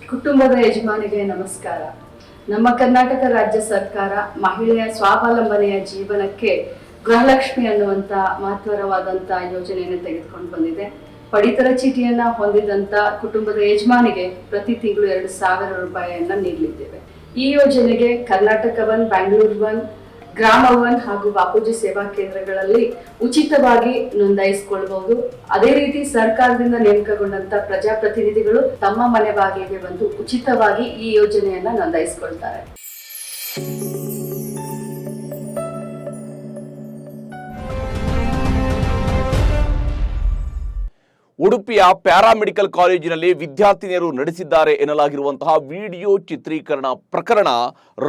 ಕುಟುಂಬದ ಯಜಮಾನಿಗೆ ನಮಸ್ಕಾರ. ನಮ್ಮ ಕರ್ನಾಟಕ ರಾಜ್ಯ ಸರ್ಕಾರ ಮಹಿಳೆಯ ಸ್ವಾವಲಂಬನೆಯ ಜೀವನಕ್ಕೆ ಗೃಹಲಕ್ಷ್ಮಿ ಅನ್ನುವಂತ ಮಹತ್ವರವಾದಂತ ಯೋಜನೆಯನ್ನು ತೆಗೆದುಕೊಂಡು ಬಂದಿದೆ. ಪಡಿತರ ಚೀಟಿಯನ್ನ ಹೊಂದಿದಂತ ಕುಟುಂಬದ ಯಜಮಾನಿಗೆ ಪ್ರತಿ ತಿಂಗಳು 2,000 ರೂಪಾಯಿಯನ್ನ ನೀಡಲಿದ್ದೇವೆ. ಈ ಯೋಜನೆಗೆ ಕರ್ನಾಟಕ ಒನ್, ಬ್ಯಾಂಗ್ಳೂರ್ ಒನ್, ಗ್ರಾಮ ಒನ್ ಹಾಗೂ ಬಾಪೂಜಿ ಸೇವಾ ಕೇಂದ್ರಗಳಲ್ಲಿ ಉಚಿತವಾಗಿ ನೋಂದಾಯಿಸಿಕೊಳ್ಳಬಹುದು. ಅದೇ ರೀತಿ ಸರ್ಕಾರದಿಂದ ನೇಮಕಗೊಂಡಂತ ಪ್ರಜಾಪ್ರತಿನಿಧಿಗಳು ತಮ್ಮ ಮನೆ ಬಾಗಿಲಿಗೆ ಬಂದು ಉಚಿತವಾಗಿ ಈ ಯೋಜನೆಯನ್ನ ನೋಂದಾಯಿಸಿಕೊಳ್ತಾರೆ. ಉಡುಪಿಯ ಪ್ಯಾರಾಮೆಡಿಕಲ್ ಕಾಲೇಜಿನಲ್ಲಿ ವಿದ್ಯಾರ್ಥಿನಿಯರು ನಡೆಸಿದ್ದಾರೆ ಎನ್ನಲಾಗಿರುವಂತಹ ವಿಡಿಯೋ ಚಿತ್ರೀಕರಣ ಪ್ರಕರಣ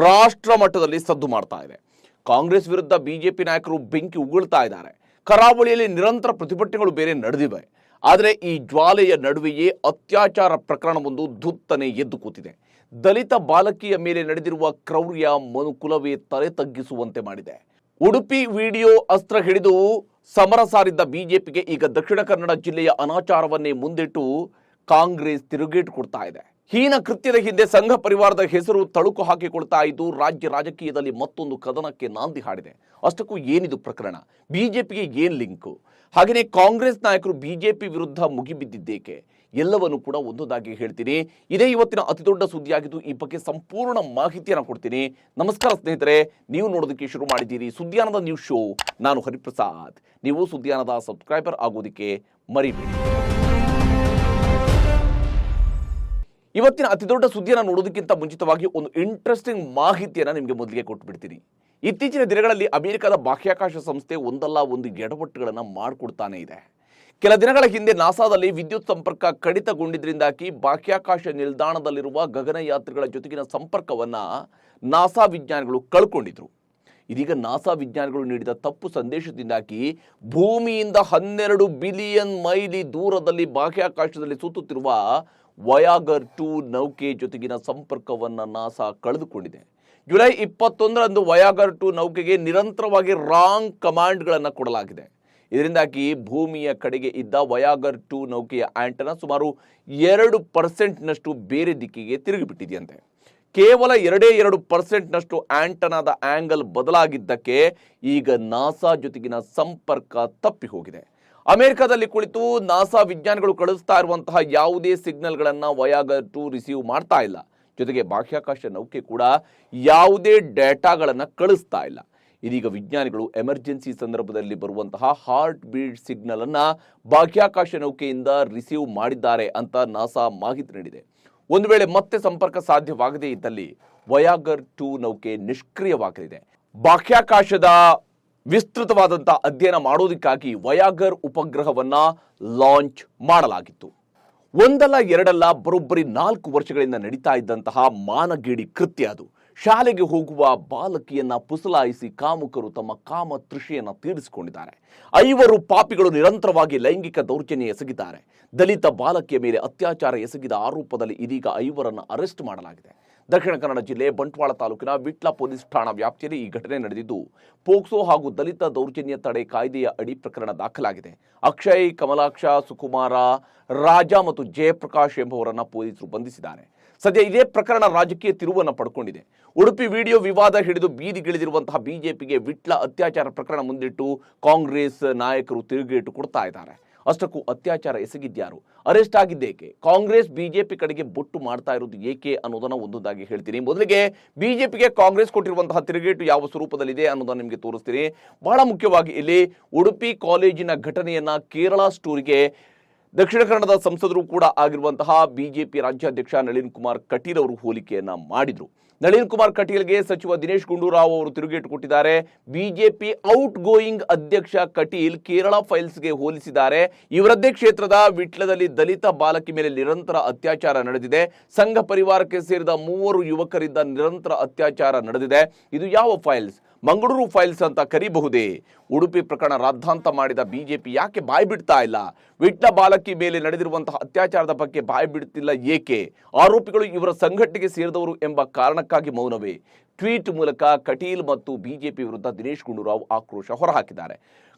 ರಾಷ್ಟ್ರ ಮಟ್ಟದಲ್ಲಿ ಸದ್ದು ಮಾಡ್ತಾ ಇದೆ. ಕಾಂಗ್ರೆಸ್ ವಿರುದ್ಧ ಬಿಜೆಪಿ ನಾಯಕರು ಬೆಂಕಿ ಉಗುಳ್ತಾ ಇದ್ದಾರೆ. ಕರಾವಳಿಯಲ್ಲಿ ನಿರಂತರ ಪ್ರತಿಭಟನೆಗಳು ಬೇರೆ ನಡೆದಿವೆ. ಆದರೆ ಈ ಜ್ವಾಲೆಯ ನಡುವೆಯೇ ಅತ್ಯಾಚಾರ ಪ್ರಕರಣವೊಂದು ಧುತ್ತನೆ ಎದ್ದು ಕೂತಿದೆ. ದಲಿತ ಬಾಲಕಿಯ ಮೇಲೆ ನಡೆದಿರುವ ಕ್ರೌರ್ಯ ಮನುಕುಲವೇ ತಲೆ ತಗ್ಗಿಸುವಂತೆ ಮಾಡಿದೆ. ಉಡುಪಿ ವಿಡಿಯೋ ಅಸ್ತ್ರ ಹಿಡಿದು ಸಮರ ಸಾರಿದ್ದ ಬಿಜೆಪಿಗೆ ಈಗ ದಕ್ಷಿಣ ಕನ್ನಡ ಜಿಲ್ಲೆಯ ಅನಾಚಾರವನ್ನೇ ಮುಂದಿಟ್ಟು ಕಾಂಗ್ರೆಸ್ ತಿರುಗೇಟು ಕೊಡ್ತಾ ಇದೆ. ಹೀನ ಕೃತ್ಯದ ಹಿಂದೆ ಸಂಘ ಪರಿವಾರದ ಹೆಸರು ತಳುಕು ಹಾಕಿಕೊಳ್ತಾ ಇದ್ದು ರಾಜ್ಯ ರಾಜಕೀಯದಲ್ಲಿ ಮತ್ತೊಂದು ಕದನಕ್ಕೆ ನಾಂದಿ ಹಾಡಿದೆ. ಅಷ್ಟಕ್ಕೂ ಏನಿದು ಪ್ರಕರಣ? ಬಿಜೆಪಿಗೆ ಏನ್ ಲಿಂಕು? ಹಾಗೆಯೇ ಕಾಂಗ್ರೆಸ್ ನಾಯಕರು ಬಿಜೆಪಿ ವಿರುದ್ಧ ಮುಗಿಬಿದ್ದಿದ್ದೇಕೆ? ಎಲ್ಲವನ್ನು ಕೂಡ ಒಂದೊಂದಾಗಿ ಹೇಳ್ತೀನಿ. ಇದೇ ಇವತ್ತಿನ ಅತಿದೊಡ್ಡ ಸುದ್ದಿಯಾಗಿದ್ದು ಈ ಬಗ್ಗೆ ಸಂಪೂರ್ಣ ಮಾಹಿತಿಯನ್ನು ಕೊಡ್ತೀನಿ. ನಮಸ್ಕಾರ ಸ್ನೇಹಿತರೆ, ನೀವು ನೋಡೋದಕ್ಕೆ ಶುರು ಮಾಡಿದ್ದೀರಿ ಸುದ್ದಿಯಾನದ ನ್ಯೂಸ್ ಶೋ. ನಾನು ಹರಿಪ್ರಸಾದ್. ನೀವು ಸುದ್ದಿಯಾನದ ಸಬ್ಸ್ಕ್ರೈಬರ್ ಆಗೋದಕ್ಕೆ ಮರಿಬೇಡಿ. ಇವತ್ತಿನ ಅತಿದೊಡ್ಡ ಸುದ್ದಿಯನ್ನು ನೋಡೋದಕ್ಕಿಂತ ಮುಂಚಿತವಾಗಿ ಒಂದು ಇಂಟ್ರೆಸ್ಟಿಂಗ್ ಮಾಹಿತಿಯನ್ನು ನಿಮಗೆ ಮೊದಲಿಗೆ ಕೊಟ್ಬಿಡ್ತೀನಿ. ಇತ್ತೀಚಿನ ದಿನಗಳಲ್ಲಿ ಅಮೆರಿಕದ ಬಾಹ್ಯಾಕಾಶ ಸಂಸ್ಥೆ ಒಂದಲ್ಲ ಒಂದು ಎಡವಟ್ಟುಗಳನ್ನು ಮಾಡಿಕೊಡ್ತಾನೆ ಇದೆ. ಕೆಲ ದಿನಗಳ ಹಿಂದೆ ನಾಸಾದಲ್ಲಿ ವಿದ್ಯುತ್ ಸಂಪರ್ಕ ಕಡಿತಗೊಂಡಿದ್ದರಿಂದಾಗಿ ಬಾಹ್ಯಾಕಾಶ ನಿಲ್ದಾಣದಲ್ಲಿರುವ ಗಗನಯಾತ್ರಿಗಳ ಜೊತೆಗಿನ ಸಂಪರ್ಕವನ್ನು ನಾಸಾ ವಿಜ್ಞಾನಿಗಳು ಕಳ್ಕೊಂಡಿದ್ರು. ಇದೀಗ ನಾಸಾ ವಿಜ್ಞಾನಿಗಳು ನೀಡಿದ ತಪ್ಪು ಸಂದೇಶದಿಂದಾಗಿ ಭೂಮಿಯಿಂದ 12 ಬಿಲಿಯನ್ ಮೈಲಿ ದೂರದಲ್ಲಿ ಬಾಹ್ಯಾಕಾಶದಲ್ಲಿ ಸುತ್ತುತ್ತಿರುವ ವಯಾಗರ್ 2 ನೌಕೆ ಜೊತೆಗಿನ ಸಂಪರ್ಕವನ್ನು ನಾಸಾ ಕಳೆದುಕೊಂಡಿದೆ. ಜುಲೈ 21ರಂದು ವಯಾಗರ್ 2 ನೌಕೆಗೆ ನಿರಂತರವಾಗಿ ರಾಂಗ್ ಕಮಾಂಡ್ಗಳನ್ನು ಕೊಡಲಾಗಿದೆ. ಇದರಿಂದಾಗಿ ಭೂಮಿಯ ಕಡೆಗೆ ಇದ್ದ ವಯಾಗರ್ 2 ನೌಕೆಯ ಆಂಟನಾ ಸುಮಾರು 2%ನಷ್ಟು ಬೇರೆ ದಿಕ್ಕಿಗೆ ತಿರುಗಿಬಿಟ್ಟಿದೆಯಂತೆ. ಕೇವಲ 2% ಆಂಟನಾದ ಆಂಗಲ್ ಬದಲಾಗಿದ್ದಕ್ಕೆ ಈಗ ನಾಸಾ ಜೊತೆಗಿನ ಸಂಪರ್ಕ ತಪ್ಪಿ ಹೋಗಿದೆ. ಅಮೆರಿಕದಲ್ಲಿ ಕುಳಿತು ನಾಸಾ ವಿಜ್ಞಾನಿಗಳು ಕಳಿಸ್ತಾ ಇರುವಂತಹ ಯಾವುದೇ ಸಿಗ್ನಲ್ಗಳನ್ನು ವಯಾಗರ್ 2 ರಿಸೀವ್ ಮಾಡ್ತಾ ಇಲ್ಲ. ಜೊತೆಗೆ ಬಾಹ್ಯಾಕಾಶ ನೌಕೆ ಕೂಡ ಯಾವುದೇ ಡೇಟಾಗಳನ್ನು ಕಳಿಸ್ತಾ ಇಲ್ಲ. ಇದೀಗ ವಿಜ್ಞಾನಿಗಳು ಎಮರ್ಜೆನ್ಸಿ ಸಂದರ್ಭದಲ್ಲಿ ಬರುವಂತಹ ಹಾರ್ಟ್ ಬೀಟ್ ಸಿಗ್ನಲ್ ಅನ್ನ ಬಾಹ್ಯಾಕಾಶ ನೌಕೆಯಿಂದ ರಿಸೀವ್ ಮಾಡಿದ್ದಾರೆ ಅಂತ ನಾಸಾ ಮಾಹಿತಿ ನೀಡಿದೆ. ಒಂದು ವೇಳೆ ಮತ್ತೆ ಸಂಪರ್ಕ ಸಾಧ್ಯವಾಗದೇ ಇದ್ದಲ್ಲಿ ವಯಾಗರ್ 2 ನೌಕೆ ನಿಷ್ಕ್ರಿಯವಾಗಲಿದೆ. ಬಾಹ್ಯಾಕಾಶದ ವಿಸ್ತೃತವಾದಂತಹ ಅಧ್ಯಯನ ಮಾಡೋದಕ್ಕಾಗಿ ವಯಾಗರ್ ಉಪಗ್ರಹವನ್ನ ಲಾಂಚ್ ಮಾಡಲಾಗಿತ್ತು. ಒಂದಲ್ಲ ಎರಡಲ್ಲ ಬರೋಬ್ಬರಿ 4 ವರ್ಷಗಳಿಂದ ನಡೀತಾ ಇದ್ದಂತಹ ಮಾನಗೇಡಿ ಕೃತ್ಯ ಅದು. ಶಾಲೆಗೆ ಹೋಗುವ ಬಾಲಕಿಯನ್ನ ಪುಸಲಾಯಿಸಿ ಕಾಮುಕರು ತಮ್ಮ ಕಾಮ ತೃಷೆಯನ್ನು ತೀರಿಸಿಕೊಂಡಿದ್ದಾರೆ. 5 ಪಾಪಿಗಳು ನಿರಂತರವಾಗಿ ಲೈಂಗಿಕ ದೌರ್ಜನ್ಯ ಎಸಗಿದ್ದಾರೆ. ದಲಿತ ಬಾಲಕಿಯ ಮೇಲೆ ಅತ್ಯಾಚಾರ ಎಸಗಿದ ಆರೋಪದಲ್ಲಿ ಇದೀಗ 5ರನ್ನು ಅರೆಸ್ಟ್ ಮಾಡಲಾಗಿದೆ. ದಕ್ಷಿಣ ಕನ್ನಡ ಜಿಲ್ಲೆ ಬಂಟ್ವಾಳ ತಾಲೂಕಿನ ವಿಟ್ಲ ಪೊಲೀಸ್ ಠಾಣಾ ವ್ಯಾಪ್ತಿಯಲ್ಲಿ ಈ ಘಟನೆ ನಡೆದಿದ್ದು ಪೋಕ್ಸೋ ಹಾಗೂ ದಲಿತ ದೌರ್ಜನ್ಯ ತಡೆ ಕಾಯ್ದೆಯ ಅಡಿ ಪ್ರಕರಣ ದಾಖಲಾಗಿದೆ. ಅಕ್ಷಯ್, ಕಮಲಾಕ್ಷ, ಸುಕುಮಾರ, ರಾಜ ಮತ್ತು ಜಯಪ್ರಕಾಶ್ ಎಂಬುವರನ್ನ ಪೊಲೀಸರು ಬಂಧಿಸಿದ್ದಾರೆ. ಸದ್ಯ ಇದೇ ಪ್ರಕರಣ ರಾಜಕೀಯ ತಿರುವನ್ನು ಪಡ್ಕೊಂಡಿದೆ. ಉಡುಪಿ ವಿಡಿಯೋ ವಿವಾದ ಹಿಡಿದು ಬೀದಿಗಿಳಿದಿರುವಂತಹ ಬಿಜೆಪಿಗೆ ವಿಟ್ಲ ಅತ್ಯಾಚಾರ ಪ್ರಕರಣ ಮುಂದಿಟ್ಟು ಕಾಂಗ್ರೆಸ್ ನಾಯಕರು ತಿರುಗೇಟು ಕೊಡ್ತಾ ಇದ್ದಾರೆ. ಅಷ್ಟಕ್ಕೂ ಅತ್ಯಾಚಾರ ಎಸಗಿದ್ಯಾರು? ಅರೆಸ್ಟ್ ಆಗಿದ್ದೇಕೆ? ಕಾಂಗ್ರೆಸ್ ಬಿಜೆಪಿ ಕಡೆಗೆ ಬೊಟ್ಟು ಮಾಡ್ತಾ ಇರೋದು ಏಕೆ ಅನ್ನೋದನ್ನ ಒಂದೊಂದಾಗಿ ಹೇಳ್ತೀನಿ. ಮೊದಲಿಗೆ ಬಿಜೆಪಿಗೆ ಕಾಂಗ್ರೆಸ್ ಕೊಟ್ಟಿರುವಂತಹ ತಿರುಗೇಟು ಯಾವ ಸ್ವರೂಪದಲ್ಲಿದೆ ಅನ್ನೋದನ್ನ ನಿಮಗೆ ತೋರಿಸ್ತೀನಿ. ಬಹಳ ಮುಖ್ಯವಾಗಿ ಇಲ್ಲಿ ಉಡುಪಿ ಕಾಲೇಜಿನ ಘಟನೆಯನ್ನ ಕೇರಳ ಸ್ಟೋರಿಗೆ ದಕ್ಷಿಣ ಕನ್ನಡದ ಸಂಸದರು ಕೂಡ ಆಗಿರುವಂತಹ ಬಿಜೆಪಿ ರಾಜ್ಯಾಧ್ಯಕ್ಷ ನಳಿನ್ ಕುಮಾರ್ ಕಟೀಲ್ ಅವರು ಹೋಲಿಕೆಯನ್ನ ಮಾಡಿದ್ರು. ನಳಿನ್ ಕುಮಾರ್ ಕಟೀಲ್ಗೆ ಸಚಿವ ದಿನೇಶ್ ಗುಂಡೂರಾವ್ ಅವರು ತಿರುಗೇಟು ಕೊಟ್ಟಿದ್ದಾರೆ. ಬಿಜೆಪಿ ಔಟ್ ಗೋಯಿಂಗ್ ಅಧ್ಯಕ್ಷ ಕಟೀಲ್ ಕೇರಳ ಫೈಲ್ಸ್ಗೆ ಹೋಲಿಸಿದ್ದಾರೆ. ಇವರದ್ದೇ ಕ್ಷೇತ್ರದ ವಿಟ್ಲದಲ್ಲಿ ದಲಿತ ಬಾಲಕಿ ಮೇಲೆ ನಿರಂತರ ಅತ್ಯಾಚಾರ ನಡೆದಿದೆ. ಸಂಘ ಪರಿವಾರಕ್ಕೆ ಸೇರಿದ 3 ಯುವಕರಿಂದ ನಿರಂತರ ಅತ್ಯಾಚಾರ ನಡೆದಿದೆ. ಇದು ಯಾವ ಫೈಲ್ಸ್? ಮಂಗಳೂರು ಫೈಲ್ಸ್ ಅಂತ ಕರೀಬಹುದೇ? ಉಡುಪಿ ಪ್ರಕರಣ ರಾದ್ಧಾಂತ ಮಾಡಿದ ಬಿಜೆಪಿ ಯಾಕೆ ಬಾಯಿ ಬಿಡ್ತಾ ಇಲ್ಲ? ವಿಟ್ಲ ಬಾಲಕಿ ಮೇಲೆ ನಡೆದಿರುವಂತಹ ಅತ್ಯಾಚಾರದ ಬಗ್ಗೆ ಬಾಯಿ ಬಿಡುತ್ತಿಲ್ಲ ಏಕೆ? ಆರೋಪಿಗಳು ಇವರ ಸಂಘಟನೆಗೆ ಸೇರಿದವರು ಎಂಬ ಕಾರಣಕ್ಕಾಗಿ ಮೌನವೇ? ಟ್ವೀಟ್ ಮೂಲಕ ಕಟೀಲ್ ಮತ್ತು ಬಿಜೆಪಿ ವಿರುದ್ಧ ದಿನೇಶ್ ಗುಂಡೂರಾವ್ ಆಕ್ರೋಶ ಹೊರಹಾಕಿದ್ದಾರೆ.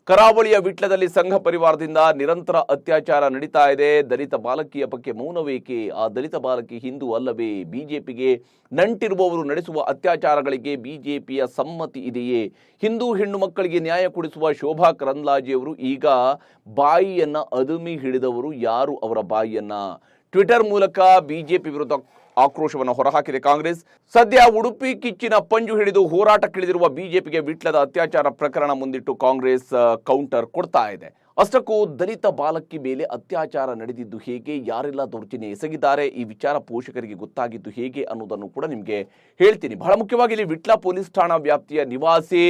ಕರಾವಳಿಯ ವಿಟ್ಲದಲ್ಲಿ ಸಂಘ ಪರಿವಾರದಿಂದ ನಿರಂತರ ಅತ್ಯಾಚಾರ ನಡೀತಾ ಇದೆ. ದಲಿತ ಬಾಲಕಿಯ ಬಗ್ಗೆ ಮೌನವೇಕೆ? ಆ ದಲಿತ ಬಾಲಕಿ ಹಿಂದೂ ಅಲ್ಲವೇ? ಬಿಜೆಪಿಗೆ ನಂಟಿರುವವರು ನಡೆಸುವ ಅತ್ಯಾಚಾರಗಳಿಗೆ ಬಿಜೆಪಿಯ ಸಮ್ಮತಿ ಇದೆಯೇ? ಹಿಂದೂ ಹೆಣ್ಣು ಮಕ್ಕಳಿಗೆ ನ್ಯಾಯ ಕೊಡಿಸುವ ಶೋಭಾ ಕರಂದ್ಲಾಜೆಯವರು ಈಗ ಬಾಯಿಯನ್ನ ಅದುಮಿ ಹಿಡಿದವರು ಯಾರು? ಅವರ ಬಾಯಿಯನ್ನ ಟ್ವಿಟರ್ ಮೂಲಕ ಬಿಜೆಪಿ ವಿರುದ್ಧ ಆಕ್ರೋಶವನ್ನು ಹೊರಹಾಕಿದೆ ಕಾಂಗ್ರೆಸ್. ಸದ್ಯ ಉಡುಪಿ ಕಿಚ್ಚಿನ ಪಂಜು ಹಿಡಿದು ಹೋರಾಟಕ್ಕಿಳಿದಿರುವ ಬಿಜೆಪಿಗೆ ವಿಟ್ಲದ ಅತ್ಯಾಚಾರ ಪ್ರಕರಣ ಮುಂದಿಟ್ಟು ಕಾಂಗ್ರೆಸ್ ಕೌಂಟರ್ ಕೊಡ್ತಾ ಇದೆ. ಅಷ್ಟಕ್ಕೂ ದಲಿತ ಬಾಲಕಿ ಮೇಲೆ ಅತ್ಯಾಚಾರ ನಡೆದಿದ್ದು ಹೇಗೆ, ಯಾರೆಲ್ಲ ದೌರ್ಜನ್ಯ ಎಸಗಿದ್ದಾರೆ, ಈ ವಿಚಾರ ಪೋಷಕರಿಗೆ ಗೊತ್ತಾಗಿದ್ದು ಹೇಗೆ ಅನ್ನೋದನ್ನು ಕೂಡ ನಿಮಗೆ ಹೇಳ್ತೀನಿ. ಬಹಳ ಮುಖ್ಯವಾಗಿ ಇಲ್ಲಿ ವಿಟ್ಲ ಪೊಲೀಸ್ ಠಾಣಾ ವ್ಯಾಪ್ತಿಯ ನಿವಾಸಿ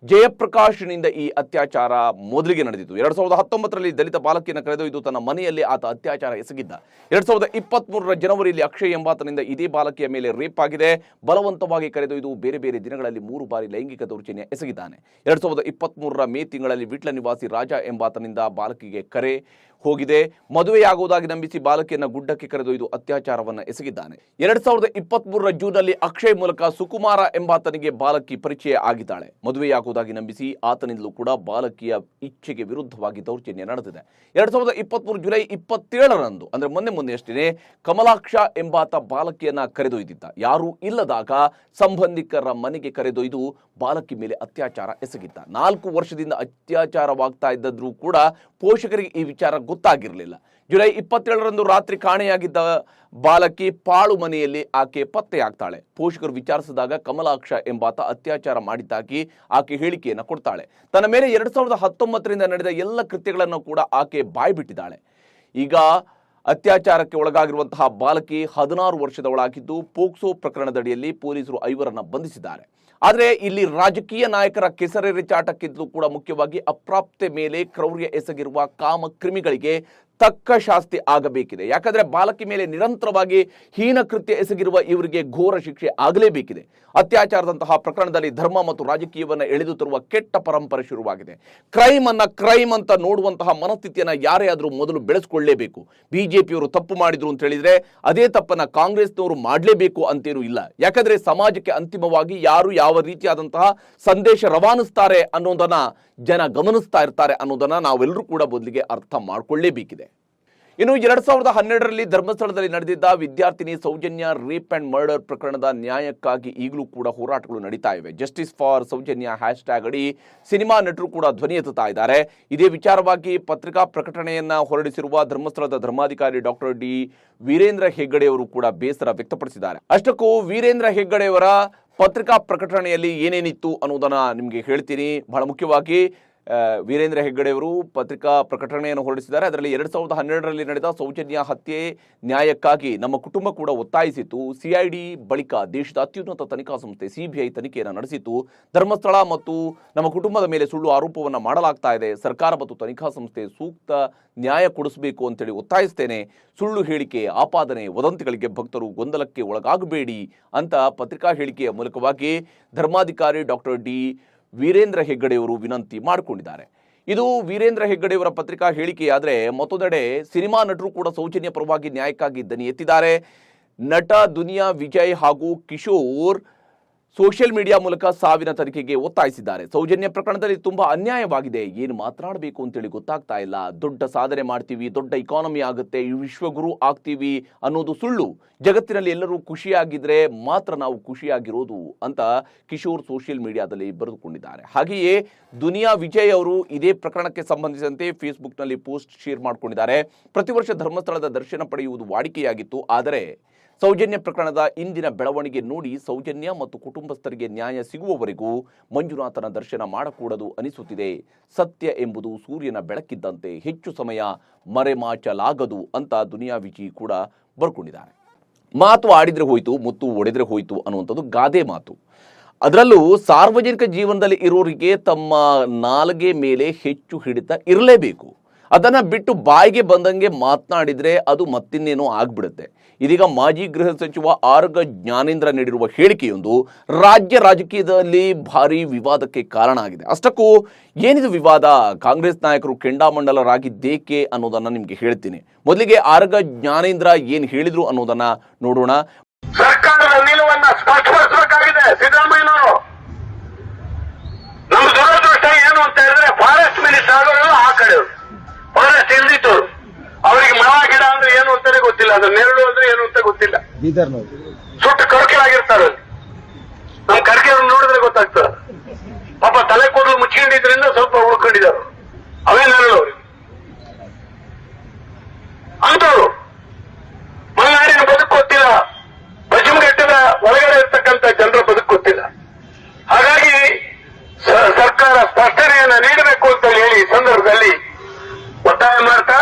ಜಯಪ್ರಕಾಶ್ನಿಂದ ಈ ಅತ್ಯಾಚಾರ ಮೊದಲಿಗೆ ನಡೆದಿತ್ತು. 2019ರಲ್ಲಿ ದಲಿತ ಬಾಲಕಿಯನ್ನು ಕರೆದೊಯ್ದು ತನ್ನ ಮನೆಯಲ್ಲಿ ಆತ ಅತ್ಯಾಚಾರ ಎಸಗಿದ್ದ. 2023ರ ಜನವರಿಯಲ್ಲಿ ಅಕ್ಷಯ್ ಎಂಬಾತನಿಂದ ಇದೇ ಬಾಲಕಿಯ ಮೇಲೆ ರೇಪ್ ಆಗಿದೆ. ಬಲವಂತವಾಗಿ ಕರೆದೊಯ್ದು ಬೇರೆ ಬೇರೆ ದಿನಗಳಲ್ಲಿ 3 ಬಾರಿ ಲೈಂಗಿಕ ದೌರ್ಜನ್ಯ ಎಸಗಿದ್ದಾನೆ. 2023ರ ಮೇ ತಿಂಗಳಲ್ಲಿ ವಿಟ್ಲ ನಿವಾಸಿ ರಾಜ ಎಂಬಾತನಿಂದ ಬಾಲಕಿಗೆ ಕರೆ ಹೋಗಿದೆ. ಮದುವೆಯಾಗುವುದಾಗಿ ನಂಬಿಸಿ ಬಾಲಕಿಯನ್ನ ಗುಡ್ಡಕ್ಕೆ ಕರೆದೊಯ್ದು ಅತ್ಯಾಚಾರವನ್ನ ಎಸಗಿದ್ದಾನೆ. 2023ರ ಜೂನ್ನಲ್ಲಿ ಅಕ್ಷಯ್ ಮೂಲಕ ಸುಕುಮಾರ ಎಂಬಾತನಿಗೆ ಬಾಲಕಿ ಪರಿಚಯ ಆಗಿದ್ದಾಳೆ. ಮದುವೆಯಾಗುವುದಾಗಿ ನಂಬಿಸಿ ಆತನಿಂದಲೂ ಕೂಡ ಬಾಲಕಿಯ ಇಚ್ಛೆಗೆ ವಿರುದ್ಧವಾಗಿ ದೌರ್ಜನ್ಯ ನಡೆದಿದೆ. 2023 ಜುಲೈ 27ರಂದು ಅಂದ್ರೆ ಮೊನ್ನೆ ಅಷ್ಟೇ ಕಮಲಾಕ್ಷ ಎಂಬಾತ ಬಾಲಕಿಯನ್ನ ಕರೆದೊಯ್ದಿದ್ದ. ಯಾರೂ ಇಲ್ಲದಾಗ ಸಂಬಂಧಿಕರ ಮನೆಗೆ ಕರೆದೊಯ್ದು ಬಾಲಕಿ ಮೇಲೆ ಅತ್ಯಾಚಾರ ಎಸಗಿದ್ದ. 4 ವರ್ಷದಿಂದ ಅತ್ಯಾಚಾರವಾಗ್ತಾ ಇದ್ದದ್ರೂ ಕೂಡ ಪೋಷಕರಿಗೆ ಈ ವಿಚಾರ ಗೊತ್ತಾಗಿರಲಿಲ್ಲ. ಜುಲೈ 27ರಂದು ರಾತ್ರಿ ಕಾಣೆಯಾಗಿದ್ದ ಬಾಲಕಿ ಪಾಳು ಮನೆಯಲ್ಲಿ ಆಕೆ ಪತ್ತೆಯಾಗ್ತಾಳೆ. ಪೋಷಕರು ವಿಚಾರಿಸಿದಾಗ ಕಮಲಾಕ್ಷ ಎಂಬಾತ ಅತ್ಯಾಚಾರ ಮಾಡಿದ್ದಾಗಿ ಆಕೆ ಹೇಳಿಕೆಯನ್ನು ಕೊಡ್ತಾಳೆ. ತನ್ನ ಮೇಲೆ 2019ರಿಂದ ನಡೆದ ಎಲ್ಲ ಕೃತ್ಯಗಳನ್ನು ಕೂಡ ಆಕೆ ಬಾಯ್ಬಿಟ್ಟಿದ್ದಾಳೆ. ಈಗ ಅತ್ಯಾಚಾರಕ್ಕೆ ಒಳಗಾಗಿರುವಂತಹ ಬಾಲಕಿ 16 ವರ್ಷದವಳಾಗಿದ್ದು ಪೋಕ್ಸೋ ಪ್ರಕರಣದಡಿಯಲ್ಲಿ ಪೊಲೀಸರು 5ರನ್ನ ಬಂಧಿಸಿದ್ದಾರೆ. ಆದರೆ ಇಲ್ಲಿ ರಾಜಕೀಯ ನಾಯಕರ ಕೆಸರೆರಚಾಟಕ್ಕಿಂತಲೂ ಕೂಡ ಮುಖ್ಯವಾಗಿ ಅಪ್ರಾಪ್ತೆ ಮೇಲೆ ಕ್ರೌರ್ಯ ಎಸಗಿರುವ ಕಾಮ ಕ್ರಿಮಿಗಳಿಗೆ ತಕ್ಕ ಶಾಸ್ತಿ ಆಗಬೇಕಿದೆ. ಯಾಕಂದ್ರೆ ಬಾಲಕಿ ಮೇಲೆ ನಿರಂತರವಾಗಿ ಹೀನ ಕೃತ್ಯ ಎಸಗಿರುವ ಇವರಿಗೆ ಘೋರ ಶಿಕ್ಷೆ ಆಗಲೇಬೇಕಿದೆ. ಅತ್ಯಾಚಾರದಂತಹ ಪ್ರಕರಣದಲ್ಲಿ ಧರ್ಮ ಮತ್ತು ರಾಜಕೀಯವನ್ನು ಎಳೆದು ತರುವ ಕೆಟ್ಟ ಪರಂಪರೆ ಶುರುವಾಗಿದೆ. ಕ್ರೈಮ್ ಅಂತ ನೋಡುವಂತಹ ಮನಸ್ಥಿತಿಯನ್ನ ಯಾರೇ ಆದರೂ ಮೊದಲು ಬೆಳೆಸ್ಕೊಳ್ಳೇಬೇಕು. ಬಿಜೆಪಿಯವರು ತಪ್ಪು ಮಾಡಿದ್ರು ಅಂತ ಹೇಳಿದ್ರೆ ಅದೇ ತಪ್ಪನ್ನ ಕಾಂಗ್ರೆಸ್ನವರು ಮಾಡಲೇಬೇಕು ಅಂತೇನೂ ಇಲ್ಲ. ಯಾಕಂದ್ರೆ ಸಮಾಜಕ್ಕೆ ಅಂತಿಮವಾಗಿ ಯಾರು ಯಾವ ರೀತಿಯಾದಂತಹ ಸಂದೇಶ ರವಾನಿಸ್ತಾರೆ ಅನ್ನೋದನ್ನ ಜನ ಗಮನಿಸ್ತಾ ಇರ್ತಾರೆ ಅನ್ನೋದನ್ನ ನಾವೆಲ್ಲರೂ ಕೂಡ ಮೊದಲಿಗೆ ಅರ್ಥ ಮಾಡ್ಕೊಳ್ಳೇಬೇಕಿದೆ. ಇನ್ನು 2012ರಲ್ಲಿ ಧರ್ಮಸ್ಥಳದಲ್ಲಿ ನಡೆದಿದ್ದ ವಿದ್ಯಾರ್ಥಿನಿ ಸೌಜನ್ಯ ರೇಪ್ ಅಂಡ್ ಮರ್ಡರ್ ಪ್ರಕರಣದ ನ್ಯಾಯಕ್ಕಾಗಿ ಈಗಲೂ ಕೂಡ ಹೋರಾಟಗಳು ನಡೀತಾ ಇವೆ. ಜಸ್ಟಿಸ್ ಫಾರ್ ಸೌಜನ್ಯ ಹ್ಯಾಶ್ಟ್ಯಾಗ್ ಅಡಿ ಸಿನಿಮಾ ನಟರು ಕೂಡ ಧ್ವನಿ ಎತ್ತುತ್ತಾ ಇದ್ದಾರೆ. ಇದೇ ವಿಚಾರವಾಗಿ ಪತ್ರಿಕಾ ಪ್ರಕಟಣೆಯನ್ನ ಹೊರಡಿಸಿರುವ ಧರ್ಮಸ್ಥಳದ ಧರ್ಮಾಧಿಕಾರಿ ಡಾಕ್ಟರ್ ಡಿ ವೀರೇಂದ್ರ ಹೆಗ್ಗಡೆ ಅವರು ಕೂಡ ಬೇಸರ ವ್ಯಕ್ತಪಡಿಸಿದ್ದಾರೆ. ಅಷ್ಟಕ್ಕೂ ವೀರೇಂದ್ರ ಹೆಗ್ಗಡೆ ಅವರ ಪತ್ರಿಕಾ ಪ್ರಕಟಣೆಯಲ್ಲಿ ಏನೇನಿತ್ತು ಅನ್ನೋದನ್ನ ನಿಮಗೆ ಹೇಳ್ತೀನಿ. ಬಹಳ ಮುಖ್ಯವಾಗಿ ವೀರೇಂದ್ರ ಹೆಗ್ಗಡೆಯವರು ಪತ್ರಿಕಾ ಪ್ರಕಟಣೆಯನ್ನು ಹೊರಡಿಸಿದ್ದಾರೆ. ಅದರಲ್ಲಿ 2012ರಲ್ಲಿ ನಡೆದ ಸೌಜನ್ಯ ಹತ್ಯೆ ನ್ಯಾಯಕ್ಕಾಗಿ ನಮ್ಮ ಕುಟುಂಬ ಕೂಡ ಒತ್ತಾಯಿಸಿತ್ತು. ಸಿಐಡಿ ಬಳಿಕ ದೇಶದ ಅತ್ಯುನ್ನತ ತನಿಖಾ ಸಂಸ್ಥೆ ಸಿಬಿಐ ತನಿಖೆಯನ್ನು ನಡೆಸಿತ್ತು. ಧರ್ಮಸ್ಥಳ ಮತ್ತು ನಮ್ಮ ಕುಟುಂಬದ ಮೇಲೆ ಸುಳ್ಳು ಆರೋಪವನ್ನು ಮಾಡಲಾಗ್ತಾ ಇದೆ. ಸರ್ಕಾರ ಮತ್ತು ತನಿಖಾ ಸಂಸ್ಥೆ ಸೂಕ್ತ ನ್ಯಾಯ ಕೊಡಿಸಬೇಕು ಅಂತೇಳಿ ಒತ್ತಾಯಿಸ್ತೇನೆ. ಸುಳ್ಳು ಹೇಳಿಕೆ, ಆಪಾದನೆ, ವದಂತಿಗಳಿಗೆ ಭಕ್ತರು ಗೊಂದಲಕ್ಕೆ ಒಳಗಾಗಬೇಡಿ ಅಂತ ಪತ್ರಿಕಾ ಹೇಳಿಕೆಯ ಮೂಲಕವಾಗಿ ಧರ್ಮಾಧಿಕಾರಿ ಡಾಕ್ಟರ್ ಡಿ ವೀರೇಂದ್ರ ಹೆಗ್ಗಡೆಯವರು ವಿನಂತಿ ಮಾಡಿಕೊಂಡಿದ್ದಾರೆ. ಇದು ವೀರೇಂದ್ರ ಹೆಗ್ಗಡೆಯವರ ಪತ್ರಿಕಾ ಹೇಳಿಕೆಯಾದರೆ, ಮತ್ತೊಂದೆಡೆ ಸಿನಿಮಾ ನಟರು ಕೂಡ ಸೌಜನ್ಯ ಪರವಾಗಿ ನ್ಯಾಯಕ್ಕಾಗಿ ದನಿ ಎತ್ತಿದ್ದಾರೆ. ನಟ ದುನಿಯಾ ವಿಜಯ್ ಹಾಗೂ ಕಿಶೋರ್ ಸೋಷಿಯಲ್ ಮೀಡಿಯಾ ಮೂಲಕ ಸಾವಿನ ತನಿಖೆಗೆ ಒತ್ತಾಯಿಸಿದ್ದಾರೆ. ಸೌಜನ್ಯ ಪ್ರಕರಣದಲ್ಲಿ ತುಂಬಾ ಅನ್ಯಾಯವಾಗಿದೆ, ಏನು ಮಾತನಾಡಬೇಕು ಅಂತೇಳಿ ಗೊತ್ತಾಗ್ತಾ ಇಲ್ಲ. ದೊಡ್ಡ ಸಾಧನೆ ಮಾಡ್ತೀವಿ, ದೊಡ್ಡ ಇಕಾನಮಿ ಆಗುತ್ತೆ, ವಿಶ್ವಗುರು ಆಗ್ತೀವಿ ಅನ್ನೋದು ಸುಳ್ಳು. ಜಗತ್ತಿನಲ್ಲಿ ಎಲ್ಲರೂ ಖುಷಿಯಾಗಿದ್ರೆ ಮಾತ್ರ ನಾವು ಖುಷಿಯಾಗಿರೋದು ಅಂತ ಕಿಶೋರ್ ಸೋಷಿಯಲ್ ಮೀಡಿಯಾದಲ್ಲಿ ಬರೆದುಕೊಂಡಿದ್ದಾರೆ. ಹಾಗೆಯೇ ದುನಿಯಾ ವಿಜಯ್ ಅವರು ಇದೇ ಪ್ರಕರಣಕ್ಕೆ ಸಂಬಂಧಿಸಿದಂತೆ ಫೇಸ್ಬುಕ್ನಲ್ಲಿ ಪೋಸ್ಟ್ ಶೇರ್ ಮಾಡಿಕೊಂಡಿದ್ದಾರೆ. ಪ್ರತಿ ವರ್ಷ ಧರ್ಮಸ್ಥಳದ ದರ್ಶನ ಪಡೆಯುವುದು ವಾಡಿಕೆಯಾಗಿತ್ತು. ಆದರೆ ಸೌಜನ್ಯ ಪ್ರಕರಣದ ಇಂದಿನ ಬೆಳವಣಿಗೆ ನೋಡಿ ಸೌಜನ್ಯ ಮತ್ತು ಕುಟುಂಬಸ್ಥರಿಗೆ ನ್ಯಾಯ ಸಿಗುವವರೆಗೂ ಮಂಜುನಾಥನ ದರ್ಶನ ಮಾಡಕೂಡದು ಅನಿಸುತ್ತಿದೆ. ಸತ್ಯ ಎಂಬುದು ಸೂರ್ಯನ ಬೆಳಕಿದ್ದಂತೆ, ಹೆಚ್ಚು ಸಮಯ ಮರೆಮಾಚಲಾಗದು ಅಂತ ದುನಿಯಾ ವಿಜಿ ಕೂಡ ಬರ್ಕೊಂಡಿದ್ದಾರೆ. ಮಾತು ಆಡಿದ್ರೆ ಹೋಯ್ತು, ಮುತ್ತು ಒಡೆದ್ರೆ ಹೋಯ್ತು ಅನ್ನುವಂಥದ್ದು ಗಾದೆ ಮಾತು. ಅದರಲ್ಲೂ ಸಾರ್ವಜನಿಕ ಜೀವನದಲ್ಲಿ ಇರೋರಿಗೆ ತಮ್ಮ ನಾಲಿಗೆ ಮೇಲೆ ಹೆಚ್ಚು ಹಿಡಿತ ಇರಲೇಬೇಕು. ಅದನ್ನ ಬಿಟ್ಟು ಬಾಯಿಗೆ ಬಂದಂಗೆ ಮಾತನಾಡಿದ್ರೆ ಅದು ಮತ್ತಿನ್ನೇನೋ ಆಗ್ಬಿಡುತ್ತೆ. ಇದೀಗ ಮಾಜಿ ಗೃಹ ಸಚಿವ ಆರ್ಗ ಜ್ಞಾನೇಂದ್ರ ನೀಡಿರುವ ಹೇಳಿಕೆಯೊಂದು ರಾಜ್ಯ ರಾಜಕೀಯದಲ್ಲಿ ಭಾರಿ ವಿವಾದಕ್ಕೆ ಕಾರಣ ಆಗಿದೆ. ಅಷ್ಟಕ್ಕೂ ಏನಿದು ವಿವಾದ, ಕಾಂಗ್ರೆಸ್ ನಾಯಕರು ಕೆಂಡಾಮಂಡಲರಾಗಿದ್ದೇಕೆ ಅನ್ನೋದನ್ನ ನಿಮ್ಗೆ ಹೇಳ್ತೀನಿ. ಮೊದಲಿಗೆ ಆರ್ಗ ಜ್ಞಾನೇಂದ್ರ ಏನ್ ಹೇಳಿದ್ರು ಅನ್ನೋದನ್ನ ನೋಡೋಣ. ಸರ್ಕಾರದ ನಿಲುವನ್ನ ಸ್ಪಷ್ಟಪಡಿಸಬೇಕಾಗಿದೆ ಸಿದ್ದರಾಮಯ್ಯನವರು. ನಮ್ಮ ದುರದೃಷ್ಟ ಏನು ಅಂತ ಹೇಳಿದ್ರೆ ಫಾರೆಸ್ಟ್ ಮಿನಿಸ್ಟರ್ ಜಾಗಗಳು ಆ ಕಡೆ ಫಾರೆಸ್ಟ್ ಇಲ್ದಿತ್ತು. ಅವರಿಗೆ ಮರ ಗಿಡ ಅಂದ್ರೆ ಏನು ಅಂತಾನೆ ಗೊತ್ತಿಲ್ಲ, ಅದು ನೆರಳು ಅಂದ್ರೆ ಏನು ಅಂತ ಗೊತ್ತಿಲ್ಲ. ಸುಟ್ಟು ಕರ್ಕಲಾಗಿರ್ತಾರೆ. ನಮ್ ಕರ್ಕೆ ನೋಡಿದ್ರೆ ಗೊತ್ತಾಗ್ತದೆ. ಪಾಪ ತಲೆ ಕೂದಲು ಮುಚ್ಕೊಂಡಿದ್ರಿಂದ ಸ್ವಲ್ಪ ಉಳ್ಕೊಂಡಿದ್ದಾರೆ. ಅವೇ ನೆರಳು ಅಂತವ್ರು. ಮಲೆನಾಡಿನ ಬದುಕು ಗೊತ್ತಿಲ್ಲ, ಪಶ್ಚಿಮ ಘಟ್ಟದ ಒಳಗಡೆ ಇರ್ತಕ್ಕಂಥ ಜನರ ಬದುಕು ಗೊತ್ತಿಲ್ಲ. ಹಾಗಾಗಿ ಸರ್ಕಾರ ಸ್ಪಷ್ಟನೆಯನ್ನ ನೀಡಬೇಕು ಅಂತ ಹೇಳಿ ಈ ಸಂದರ್ಭದಲ್ಲಿ ಒತ್ತಾಯ ಮಾಡ್ತಾ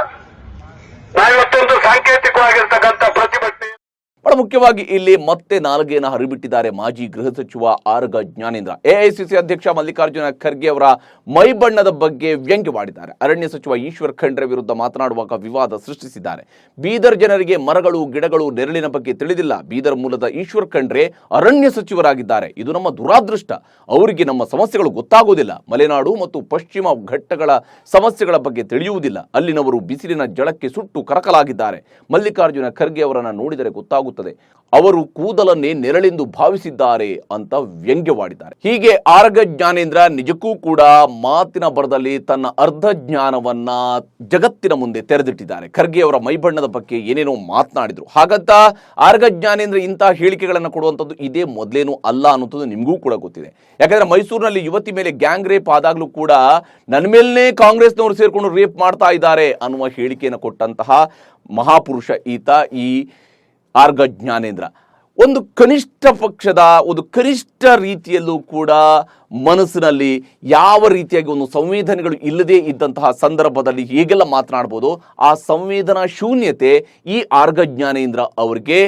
ನಾವಿವತ್ತೊಂದು ಸಾಂಕೇತಿಕವಾಗಿರ್ತಕ್ಕಂಥ ಪ್ರತಿಭಟನೆ. ಬಹಳ ಮುಖ್ಯವಾಗಿ ಇಲ್ಲಿ ಮತ್ತೆ ನಾಲ್ಗೆಯನ್ನು ಹರಿಬಿಟ್ಟಿದ್ದಾರೆ ಮಾಜಿ ಗೃಹ ಸಚಿವ ಆರಗ ಜ್ಞಾನೇಂದ್ರ. ಎಐಸಿಸಿ ಅಧ್ಯಕ್ಷ ಮಲ್ಲಿಕಾರ್ಜುನ ಖರ್ಗೆ ಅವರ ಮೈಬಣ್ಣದ ಬಗ್ಗೆ ವ್ಯಂಗ್ಯವಾಡಿದ್ದಾರೆ. ಅರಣ್ಯ ಸಚಿವ ಈಶ್ವರ್ ಖಂಡ್ರೆ ವಿರುದ್ಧ ಮಾತನಾಡುವಾಗ ವಿವಾದ ಸೃಷ್ಟಿಸಿದ್ದಾರೆ. ಬೀದರ್ ಜನರಿಗೆ ಮರಗಳು ಗಿಡಗಳು ನೆರಳಿನ ಬಗ್ಗೆ ತಿಳಿದಿಲ್ಲ. ಬೀದರ್ ಮೂಲದ ಈಶ್ವರ್ ಖಂಡ್ರೆ ಅರಣ್ಯ ಸಚಿವರಾಗಿದ್ದಾರೆ. ಇದು ನಮ್ಮ ದುರಾದೃಷ್ಟ. ಅವರಿಗೆ ನಮ್ಮ ಸಮಸ್ಯೆಗಳು ಗೊತ್ತಾಗುವುದಿಲ್ಲ. ಮಲೆನಾಡು ಮತ್ತು ಪಶ್ಚಿಮ ಘಟ್ಟಗಳ ಸಮಸ್ಯೆಗಳ ಬಗ್ಗೆ ತಿಳಿಯುವುದಿಲ್ಲ. ಅಲ್ಲಿನವರು ಬಿಸಿಲಿನ ಜಳಕ್ಕೆ ಸುಟ್ಟು ಕರಕಲಾಗಿದ್ದಾರೆ. ಮಲ್ಲಿಕಾರ್ಜುನ ಖರ್ಗೆ ಅವರನ್ನು ನೋಡಿದರೆ ಗೊತ್ತಾಗುತ್ತದೆ ಅವರು ಕೂದಲನ್ನೇ ನೆರಳೆಂದು ಭಾವಿಸಿದ್ದಾರೆ ಅಂತ ವ್ಯಂಗ್ಯವಾಡಿದ್ದಾರೆ. ಹೀಗೆ ಆರಗ ಜ್ಞಾನೇಂದ್ರ ನಿಜಕ್ಕೂ ಕೂಡ ಮಾತಿನ ಬರದಲ್ಲಿ ತನ್ನ ಅರ್ಧ ಜ್ಞಾನವನ್ನ ಜಗತ್ತಿನ ಮುಂದೆ ತೆರೆದಿಟ್ಟಿದ್ದಾರೆ. ಖರ್ಗೆ ಅವರ ಮೈಬಣ್ಣದ ಬಗ್ಗೆ ಏನೇನೋ ಮಾತನಾಡಿದ್ರು. ಹಾಗಂತ ಆರಗ ಜ್ಞಾನೇಂದ್ರ ಇಂತಹ ಹೇಳಿಕೆಗಳನ್ನು ಕೊಡುವಂಥದ್ದು ಇದೇ ಮೊದಲೇನೂ ಅಲ್ಲ ಅನ್ನೋದು ನಿಮಗೂ ಕೂಡ ಗೊತ್ತಿದೆ. ಯಾಕಂದ್ರೆ ಮೈಸೂರಿನಲ್ಲಿ ಯುವತಿ ಮೇಲೆ ಗ್ಯಾಂಗ್ ರೇಪ್ ಆದಾಗಲೂ ಕೂಡ ನನ್ನ ಮೇಲೇ ಕಾಂಗ್ರೆಸ್ನವರು ಸೇರ್ಕೊಂಡು ರೇಪ್ ಮಾಡ್ತಾ ಇದ್ದಾರೆ ಅನ್ನುವ ಹೇಳಿಕೆಯನ್ನು ಕೊಟ್ಟಂತಹ ಮಹಾಪುರುಷ ಈತ ಈ ಆರ್ಗ ಜ್ಞಾನೇಂದ್ರ. ಒಂದು ಕನಿಷ್ಠ ಪಕ್ಷದ ಒಂದು ಕನಿಷ್ಠ ರೀತಿಯಲ್ಲೂ ಕೂಡ ಮನಸ್ಸಿನಲ್ಲಿ ಯಾವ ರೀತಿಯಾಗಿ ಒಂದು ಸಂವೇದನೆಗಳು ಇಲ್ಲದೇ ಇದ್ದಂತಹ ಸಂದರ್ಭದಲ್ಲಿ ಹೇಗೆಲ್ಲ ಮಾತನಾಡ್ಬೋದು, ಆ ಸಂವೇದನಾ ಶೂನ್ಯತೆ ಈ ಆರ್ಗ ಜ್ಞಾನೇಂದ್ರ ಅವರಿಗೆ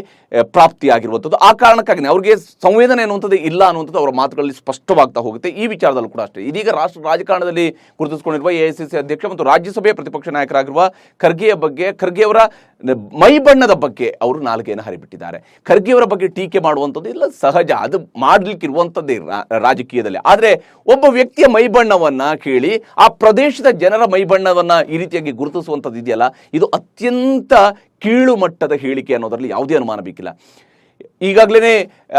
ಪ್ರಾಪ್ತಿಯಾಗಿರುವಂಥದ್ದು. ಆ ಕಾರಣಕ್ಕಾಗಿ ಅವ್ರಿಗೆ ಸಂವೇದನೆ ಅನ್ನುವಂಥದ್ದು ಇಲ್ಲ ಅನ್ನುವಂಥದ್ದು ಅವರ ಮಾತುಗಳಲ್ಲಿ ಸ್ಪಷ್ಟವಾಗ್ತಾ ಹೋಗುತ್ತೆ. ಈ ವಿಚಾರದಲ್ಲೂ ಕೂಡ ಅಷ್ಟೇ. ಇದೀಗ ರಾಷ್ಟ್ರ ರಾಜಕಾರಣದಲ್ಲಿ ಗುರುತಿಸಿಕೊಂಡಿರುವ ಎಐಸಿಸಿ ಅಧ್ಯಕ್ಷ ಮತ್ತು ರಾಜ್ಯಸಭೆಯ ಪ್ರತಿಪಕ್ಷ ನಾಯಕರಾಗಿರುವ ಖರ್ಗೆಯ ಬಗ್ಗೆ, ಖರ್ಗೆಯವರ ಮೈಬಣ್ಣದ ಬಗ್ಗೆ ಅವರು ನಾಲ್ಗೆಯನ್ನು ಹರಿಬಿಟ್ಟಿದ್ದಾರೆ. ಖರ್ಗೆಯವರ ಬಗ್ಗೆ ಟೀಕೆ ಮಾಡುವಂಥದ್ದು ಇಲ್ಲ, ಸಹಜ, ಅದು ಮಾಡ್ಲಿಕ್ಕಿರುವಂಥದ್ದೇ ರಾಜಕೀಯದಲ್ಲಿ. ಆದರೆ ಒಬ್ಬ ವ್ಯಕ್ತಿಯ ಮೈಬಣ್ಣವನ್ನ ಕೇಳಿ ಆ ಪ್ರದೇಶದ ಜನರ ಮೈಬಣ್ಣವನ್ನ ಈ ರೀತಿಯಾಗಿ ಗುರುತಿಸುವಂಥದ್ದು ಇದೆಯಲ್ಲ, ಇದು ಅತ್ಯಂತ ಕೀಳು ಮಟ್ಟದ ಹೇಳಿಕೆ ಅನ್ನೋದರಲ್ಲಿ ಯಾವುದೇ ಅನುಮಾನ ಬೇಕಿಲ್ಲ. ಈಗಾಗಲೇ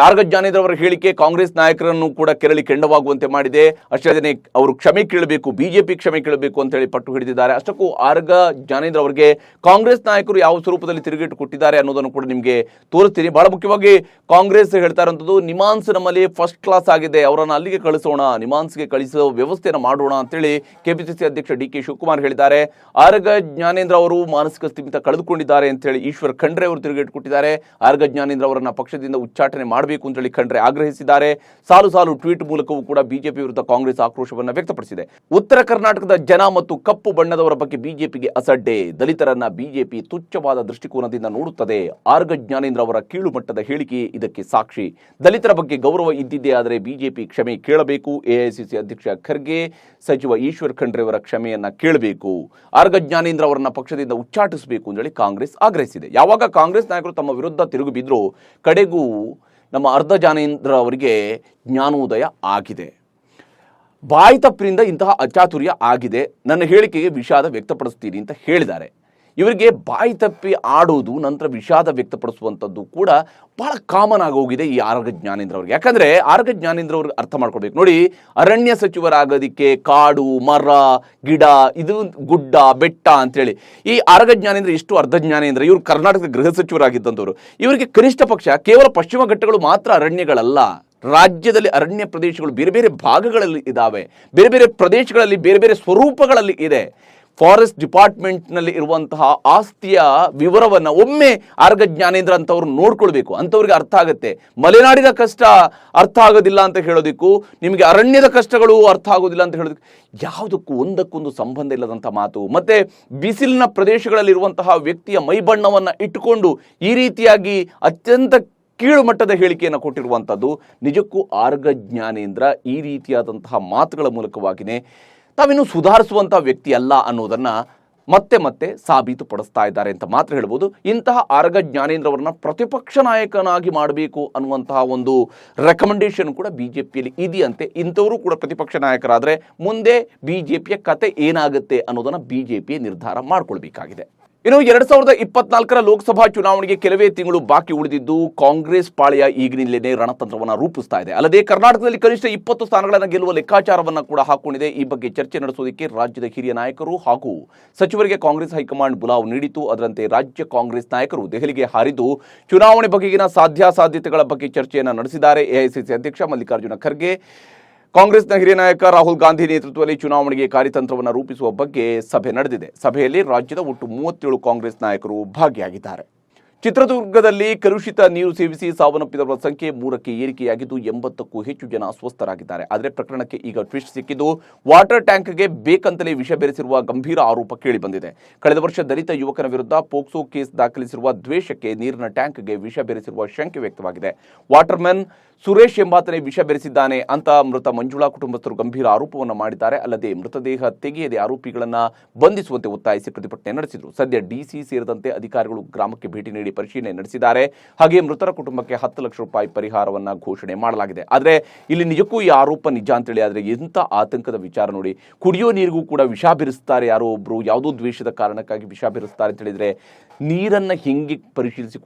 ಆರ್ಗ ಜ್ಞಾನೇಂದ್ರ ಅವರ ಹೇಳಿಕೆ ಕಾಂಗ್ರೆಸ್ ನಾಯಕರನ್ನು ಕೂಡ ಕೆರಳಿ ಕೆಂಡವಾಗುವಂತೆ ಮಾಡಿದೆ. ಅಷ್ಟೇ ಅಲ್ಲದೆ ಅವರು ಕ್ಷಮೆ ಕೇಳಬೇಕು, ಬಿಜೆಪಿ ಕ್ಷಮೆ ಕೇಳಬೇಕು ಅಂತ ಹೇಳಿ ಪಟ್ಟು ಹಿಡಿದಿದ್ದಾರೆ. ಅಷ್ಟಕ್ಕೂ ಆರ್ಗ ಜ್ಞಾನೇಂದ್ರ ಅವರಿಗೆ ಕಾಂಗ್ರೆಸ್ ನಾಯಕರು ಯಾವ ಸ್ವರೂಪದಲ್ಲಿ ತಿರುಗೇಟು ಕೊಟ್ಟಿದ್ದಾರೆ ಅನ್ನೋದನ್ನು ಕೂಡ ನಿಮಗೆ ತೋರಿಸ್ತೀನಿ. ಬಹಳ ಮುಖ್ಯವಾಗಿ ಕಾಂಗ್ರೆಸ್ ಹೇಳ್ತಾ ಇರುವಂಥದ್ದು, ನಿಮಾನ್ಸ್ ನಮ್ಮಲ್ಲಿ ಫಸ್ಟ್ ಕ್ಲಾಸ್ ಆಗಿದೆ, ಅವರನ್ನು ಅಲ್ಲಿಗೆ ಕಳಿಸೋಣ, ನಿಮಾನ್ಸ್ಗೆ ಕಳಿಸುವ ವ್ಯವಸ್ಥೆಯನ್ನು ಮಾಡೋಣ ಅಂತೇಳಿ ಕೆಪಿಸಿಸಿ ಅಧ್ಯಕ್ಷ ಡಿ ಕೆ ಶಿವಕುಮಾರ್ ಹೇಳಿದ್ದಾರೆ. ಆರ್ಗ ಜ್ಞಾನೇಂದ್ರ ಅವರು ಮಾನಸಿಕ ಸ್ಥಿಮಿತ ಕಳೆದುಕೊಂಡಿದ್ದಾರೆ ಅಂತೇಳಿ ಈಶ್ವರ್ ಖಂಡ್ರೆ ಅವರು ತಿರುಗೇಟು ಕೊಟ್ಟಿದ್ದಾರೆ. ಆರ್ಗ ಜ್ಞಾನೇಂದ್ರ ಅವರನ್ನ ಪಕ್ಷದಿಂದ ಉಚ್ಚಾಟನೆ ಮಾಡಬೇಕು ಅಂತೇಳಿ ಖಂಡ್ರೆ ಆಗ್ರಹಿಸಿದ್ದಾರೆ. ಸಾಲು ಸಾಲು ಟ್ವೀಟ್ ಮೂಲಕವೂ ಕೂಡ ಬಿಜೆಪಿ ವಿರುದ್ಧ ಕಾಂಗ್ರೆಸ್ ಆಕ್ರೋಶವನ್ನು ವ್ಯಕ್ತಪಡಿಸಿದೆ. ಉತ್ತರ ಕರ್ನಾಟಕದ ಜನ ಮತ್ತು ಕಪ್ಪು ಬಣ್ಣದವರ ಬಗ್ಗೆ ಬಿಜೆಪಿಗೆ ಅಸಡ್ಡೆ. ದಲಿತರನ್ನ ಬಿಜೆಪಿ ತುಚ್ಛವಾದ ದೃಷ್ಟಿಕೋನದಿಂದ ನೋಡುತ್ತದೆ. ಆರ್ಗ ಜ್ಞಾನೇಂದ್ರ ಅವರ ಕೀಳು ಮಟ್ಟದ ಹೇಳಿಕೆ ಇದಕ್ಕೆ ಸಾಕ್ಷಿ. ದಲಿತರ ಬಗ್ಗೆ ಗೌರವ ಇದ್ದಿದ್ದೇ ಆದರೆ ಬಿಜೆಪಿ ಕ್ಷಮೆ ಕೇಳಬೇಕು. ಎಐಸಿಸಿ ಅಧ್ಯಕ್ಷ ಖರ್ಗೆ, ಸಚಿವ ಈಶ್ವರ್ ಖಂಡ್ರೆ ಅವರ ಕ್ಷಮೆಯನ್ನ ಕೇಳಬೇಕು. ಆರ್ಗ ಜ್ಞಾನೇಂದ್ರ ಅವರನ್ನ ಪಕ್ಷದಿಂದ ಉಚ್ಚಾಟಿಸಬೇಕು ಅಂತೇಳಿ ಕಾಂಗ್ರೆಸ್ ಆಗ್ರಹಿಸಿದೆ. ಯಾವಾಗ ಕಾಂಗ್ರೆಸ್ ನಾಯಕರು ತಮ್ಮ ವಿರುದ್ಧ ತಿರುಗಿ ಬಿದ್ರು, ಕಡೆಗೂ ನಮ್ಮ ಆರ್ಗ ಜ್ಞಾನೇಂದ್ರ ಅವರಿಗೆ ಜ್ಞಾನೋದಯ ಆಗಿದೆ. ಬಾಯಿ ತಪ್ಪಿನಿಂದ ಇಂತಹ ಅಚಾತುರ್ಯ ಆಗಿದೆ, ನನ್ನ ಹೇಳಿಕೆಗೆ ವಿಷಾದ ವ್ಯಕ್ತಪಡಿಸ್ತೀನಿ ಅಂತ ಹೇಳಿದ್ದಾರೆ. ಇವರಿಗೆ ಬಾಯಿ ತಪ್ಪಿ ಆಡೋದು, ನಂತರ ವಿಷಾದ ವ್ಯಕ್ತಪಡಿಸುವಂಥದ್ದು ಕೂಡ ಬಹಳ ಕಾಮನ್ ಆಗೋಗಿದೆ ಈ ಆರ್ಗ ಜ್ಞಾನೇಂದ್ರ ಅವ್ರಿಗೆ. ಯಾಕಂದ್ರೆ ಆರ್ಗ ಜ್ಞಾನೇಂದ್ರ ಅವ್ರಿಗೆ ಅರ್ಥ ಮಾಡ್ಕೊಳ್ಬೇಕು ನೋಡಿ, ಅರಣ್ಯ ಸಚಿವರಾಗೋದಿಕ್ಕೆ ಕಾಡು, ಮರ, ಗಿಡ, ಇದು ಗುಡ್ಡ, ಬೆಟ್ಟ ಅಂತೇಳಿ ಈ ಆರ್ಗ ಜ್ಞಾನೇಂದ್ರ ಎಷ್ಟು ಅರ್ಧ ಜ್ಞಾನೇಂದ್ರ. ಇವರು ಕರ್ನಾಟಕದ ಗೃಹ ಸಚಿವರಾಗಿದ್ದಂಥವ್ರು. ಇವರಿಗೆ ಕನಿಷ್ಠ ಪಕ್ಷ ಕೇವಲ ಪಶ್ಚಿಮ ಘಟ್ಟಗಳು ಮಾತ್ರ ಅರಣ್ಯಗಳಲ್ಲ, ರಾಜ್ಯದಲ್ಲಿ ಅರಣ್ಯ ಪ್ರದೇಶಗಳು ಬೇರೆ ಬೇರೆ ಭಾಗಗಳಲ್ಲಿ ಇದ್ದಾವೆ, ಬೇರೆ ಬೇರೆ ಪ್ರದೇಶಗಳಲ್ಲಿ ಬೇರೆ ಬೇರೆ ಸ್ವರೂಪಗಳಲ್ಲಿ ಇದೆ. ಫಾರೆಸ್ಟ್ ಡಿಪಾರ್ಟ್ಮೆಂಟ್ನಲ್ಲಿ ಇರುವಂತಹ ಆಸ್ತಿಯ ವಿವರವನ್ನು ಒಮ್ಮೆ ಆರ್ಗ ಜ್ಞಾನೇಂದ್ರ ಅಂತವ್ರು ನೋಡ್ಕೊಳ್ಬೇಕು. ಅಂಥವ್ರಿಗೆ ಅರ್ಥ ಆಗುತ್ತೆ. ಮಲೆನಾಡಿನ ಕಷ್ಟ ಅರ್ಥ ಆಗೋದಿಲ್ಲ ಅಂತ ಹೇಳೋದಕ್ಕೂ, ನಿಮಗೆ ಅರಣ್ಯದ ಕಷ್ಟಗಳು ಅರ್ಥ ಆಗೋದಿಲ್ಲ ಅಂತ ಹೇಳೋದಕ್ಕೂ ಯಾವುದಕ್ಕೂ ಒಂದಕ್ಕೊಂದು ಸಂಬಂಧ ಇಲ್ಲದಂಥ ಮಾತು. ಮತ್ತೆ ಬಿಸಿಲಿನ ಪ್ರದೇಶಗಳಲ್ಲಿರುವಂತಹ ವ್ಯಕ್ತಿಯ ಮೈಬಣ್ಣವನ್ನು ಇಟ್ಟುಕೊಂಡು ಈ ರೀತಿಯಾಗಿ ಅತ್ಯಂತ ಕೀಳು ಮಟ್ಟದ ಹೇಳಿಕೆಯನ್ನು ಕೊಟ್ಟಿರುವಂಥದ್ದು ನಿಜಕ್ಕೂ ಆರ್ಗ ಜ್ಞಾನೇಂದ್ರ ಈ ರೀತಿಯಾದಂತಹ ಮಾತುಗಳ ಮೂಲಕವಾಗಿಯೇ ತಾವಿನ್ನು ಸುಧಾರಿಸುವಂಥ ವ್ಯಕ್ತಿ ಅಲ್ಲ ಅನ್ನೋದನ್ನು ಮತ್ತೆ ಮತ್ತೆ ಸಾಬೀತುಪಡಿಸ್ತಾ ಇದ್ದಾರೆ ಅಂತ ಮಾತ್ರ ಹೇಳ್ಬೋದು. ಇಂತಹ ಆರ್ಗ ಜ್ಞಾನೇಂದ್ರ ಅವರನ್ನ ಪ್ರತಿಪಕ್ಷ ನಾಯಕನಾಗಿ ಮಾಡಬೇಕು ಅನ್ನುವಂತಹ ಒಂದು ರೆಕಮೆಂಡೇಶನ್ ಕೂಡ ಬಿಜೆಪಿಯಲ್ಲಿ ಇದೆಯಂತೆ. ಇಂಥವರು ಕೂಡ ಪ್ರತಿಪಕ್ಷ ನಾಯಕರಾದರೆ ಮುಂದೆ ಬಿಜೆಪಿಯ ಕತೆ ಏನಾಗುತ್ತೆ ಅನ್ನೋದನ್ನು ಬಿಜೆಪಿ ನಿರ್ಧಾರ ಮಾಡ್ಕೊಳ್ಬೇಕಾಗಿದೆ. ಇನ್ನು 2024ರ ಲೋಕಸಭಾ ಚುನಾವಣೆಗೆ ಕೆಲವೇ ತಿಂಗಳು ಬಾಕಿ ಉಳಿದಿದ್ದು ಕಾಂಗ್ರೆಸ್ ಪಾಳೆಯ ಈಗಿನಿಂದಲೇ ರಣತಂತ್ರವನ್ನು ರೂಪಿಸ್ತಾ ಇದೆ. ಅಲ್ಲದೆ ಕರ್ನಾಟಕದಲ್ಲಿ ಕನಿಷ್ಠ 20 ಸ್ಥಾನಗಳನ್ನು ಗೆಲ್ಲುವ ಲೆಕ್ಕಾಚಾರವನ್ನು ಕೂಡ ಹಾಕೊಂಡಿದೆ. ಈ ಬಗ್ಗೆ ಚರ್ಚೆ ನಡೆಸುವುದಕ್ಕೆ ರಾಜ್ಯದ ಹಿರಿಯ ನಾಯಕರು ಹಾಗೂ ಸಚಿವರಿಗೆ ಕಾಂಗ್ರೆಸ್ ಹೈಕಮಾಂಡ್ ಬುಲಾವ್ ನೀಡಿತು. ಅದರಂತೆ ರಾಜ್ಯ ಕಾಂಗ್ರೆಸ್ ನಾಯಕರು ದೆಹಲಿಗೆ ಹಾರಿದ್ದು ಚುನಾವಣೆ ಬಗೆಗಿನ ಸಾಧ್ಯತೆಗಳ ಬಗ್ಗೆ ಚರ್ಚೆಯನ್ನು ನಡೆಸಿದ್ದಾರೆ. ಎಐಸಿಸಿ ಅಧ್ಯಕ್ಷ ಮಲ್ಲಿಕಾರ್ಜುನ ಖರ್ಗೆ, ಕಾಂಗ್ರೆಸ್ನ ಹಿರಿಯ ನಾಯಕ ರಾಹುಲ್ ಗಾಂಧಿ ನೇತೃತ್ವದಲ್ಲಿ ಚುನಾವಣೆಗೆ ಕಾರ್ಯತಂತ್ರವನ್ನು ರೂಪಿಸುವ ಬಗ್ಗೆ ಸಭೆ ನಡೆದಿದೆ. ಸಭೆಯಲ್ಲಿ ರಾಜ್ಯದ ಒಟ್ಟು 37 ಕಾಂಗ್ರೆಸ್ ನಾಯಕರು ಭಾಗಿಯಾಗಿದ್ದಾರೆ. ಚಿತ್ರದುರ್ಗದಲ್ಲಿ ಕಲುಷಿತ ನೀರು ಸೇವಿಸಿ ಸಾವನ್ನಪ್ಪಿದವರ ಸಂಖ್ಯೆ 3ಕ್ಕೆ ಏರಿಕೆಯಾಗಿದ್ದು 80ಕ್ಕೂ ಹೆಚ್ಚು ಜನ ಅಸ್ವಸ್ಥರಾಗಿದ್ದಾರೆ. ಆದರೆ ಪ್ರಕರಣಕ್ಕೆ ಈಗ ಟ್ವಿಸ್ಟ್ ಸಿಕ್ಕಿದ್ದು ವಾಟರ್ ಟ್ಯಾಂಕ್ಗೆ ಬೇಕಂತಲೇ ವಿಷ ಬೆರೆಸಿರುವ ಗಂಭೀರ ಆರೋಪ ಕೇಳಿಬಂದಿದೆ. ಕಳೆದ ವರ್ಷ ದಲಿತ ಯುವಕನ ವಿರುದ್ಧ ಪೋಕ್ಸೋ ಕೇಸ್ ದಾಖಲಿಸಿರುವ ದ್ವೇಷಕ್ಕೆ ನೀರಿನ ಟ್ಯಾಂಕ್ಗೆ ವಿಷ ಬೆರೆಸಿರುವ ಶಂಕೆ ವ್ಯಕ್ತವಾಗಿದೆ. ವಾಟರ್ಮನ್ ಸುರೇಶ್ ಎಂಬಾತನೇ ವಿಷ ಬೆರೆಸಿದ್ದಾನೆ ಅಂತ ಮೃತ ಮಂಜುಳಾ ಕುಟುಂಬಸ್ಥರು ಗಂಭೀರ ಆರೋಪವನ್ನು ಮಾಡಿದ್ದಾರೆ. ಅಲ್ಲದೆ ಮೃತದೇಹ ತೆಗೆಯದೆ ಆರೋಪಿಗಳನ್ನು ಬಂಧಿಸುವಂತೆ ಒತ್ತಾಯಿಸಿ ಪ್ರತಿಭಟನೆ ನಡೆಸಿದರು. ಸದ್ಯ ಡಿಸಿ ಸೇರಿದಂತೆ ಅಧಿಕಾರಿಗಳು ಗ್ರಾಮಕ್ಕೆ ಭೇಟಿ ನೀಡಿ ಪರಿಶೀಲನೆ ನಡೆಸಿದ್ದಾರೆ. ಹಾಗೆ ಮೃತರ ಕುಟುಂಬಕ್ಕೆ 10 ಲಕ್ಷ ರೂಪಾಯಿ ಪರಿಹಾರವನ್ನು ಘೋಷಣೆ ಮಾಡಲಾಗಿದೆ. ಆದರೆ ಇಲ್ಲಿ ನಿಜಕ್ಕೂ ಈ ಆರೋಪ ನಿಜ ಅಂತೇಳಿ ಆದರೆ ಎಂಥ ಆತಂಕದ ವಿಚಾರ ನೋಡಿ. ಕುಡಿಯೋ ನೀರಿಗೂ ಕೂಡ ವಿಷ ಬೆರೆಸ್ತಾರೆ, ಯಾರೋ ಒಬ್ರು ಯಾವುದೋ ದ್ವೇಷದ ಕಾರಣಕ್ಕಾಗಿ ವಿಷ ಬೆರೆಸ್ತಾರೆ ಅಂತ ಹೇಳಿದ್ರೆ ನೀರನ್ನು ಹೆಂಗೆ ಪರಿಶೀಲಿಸಿ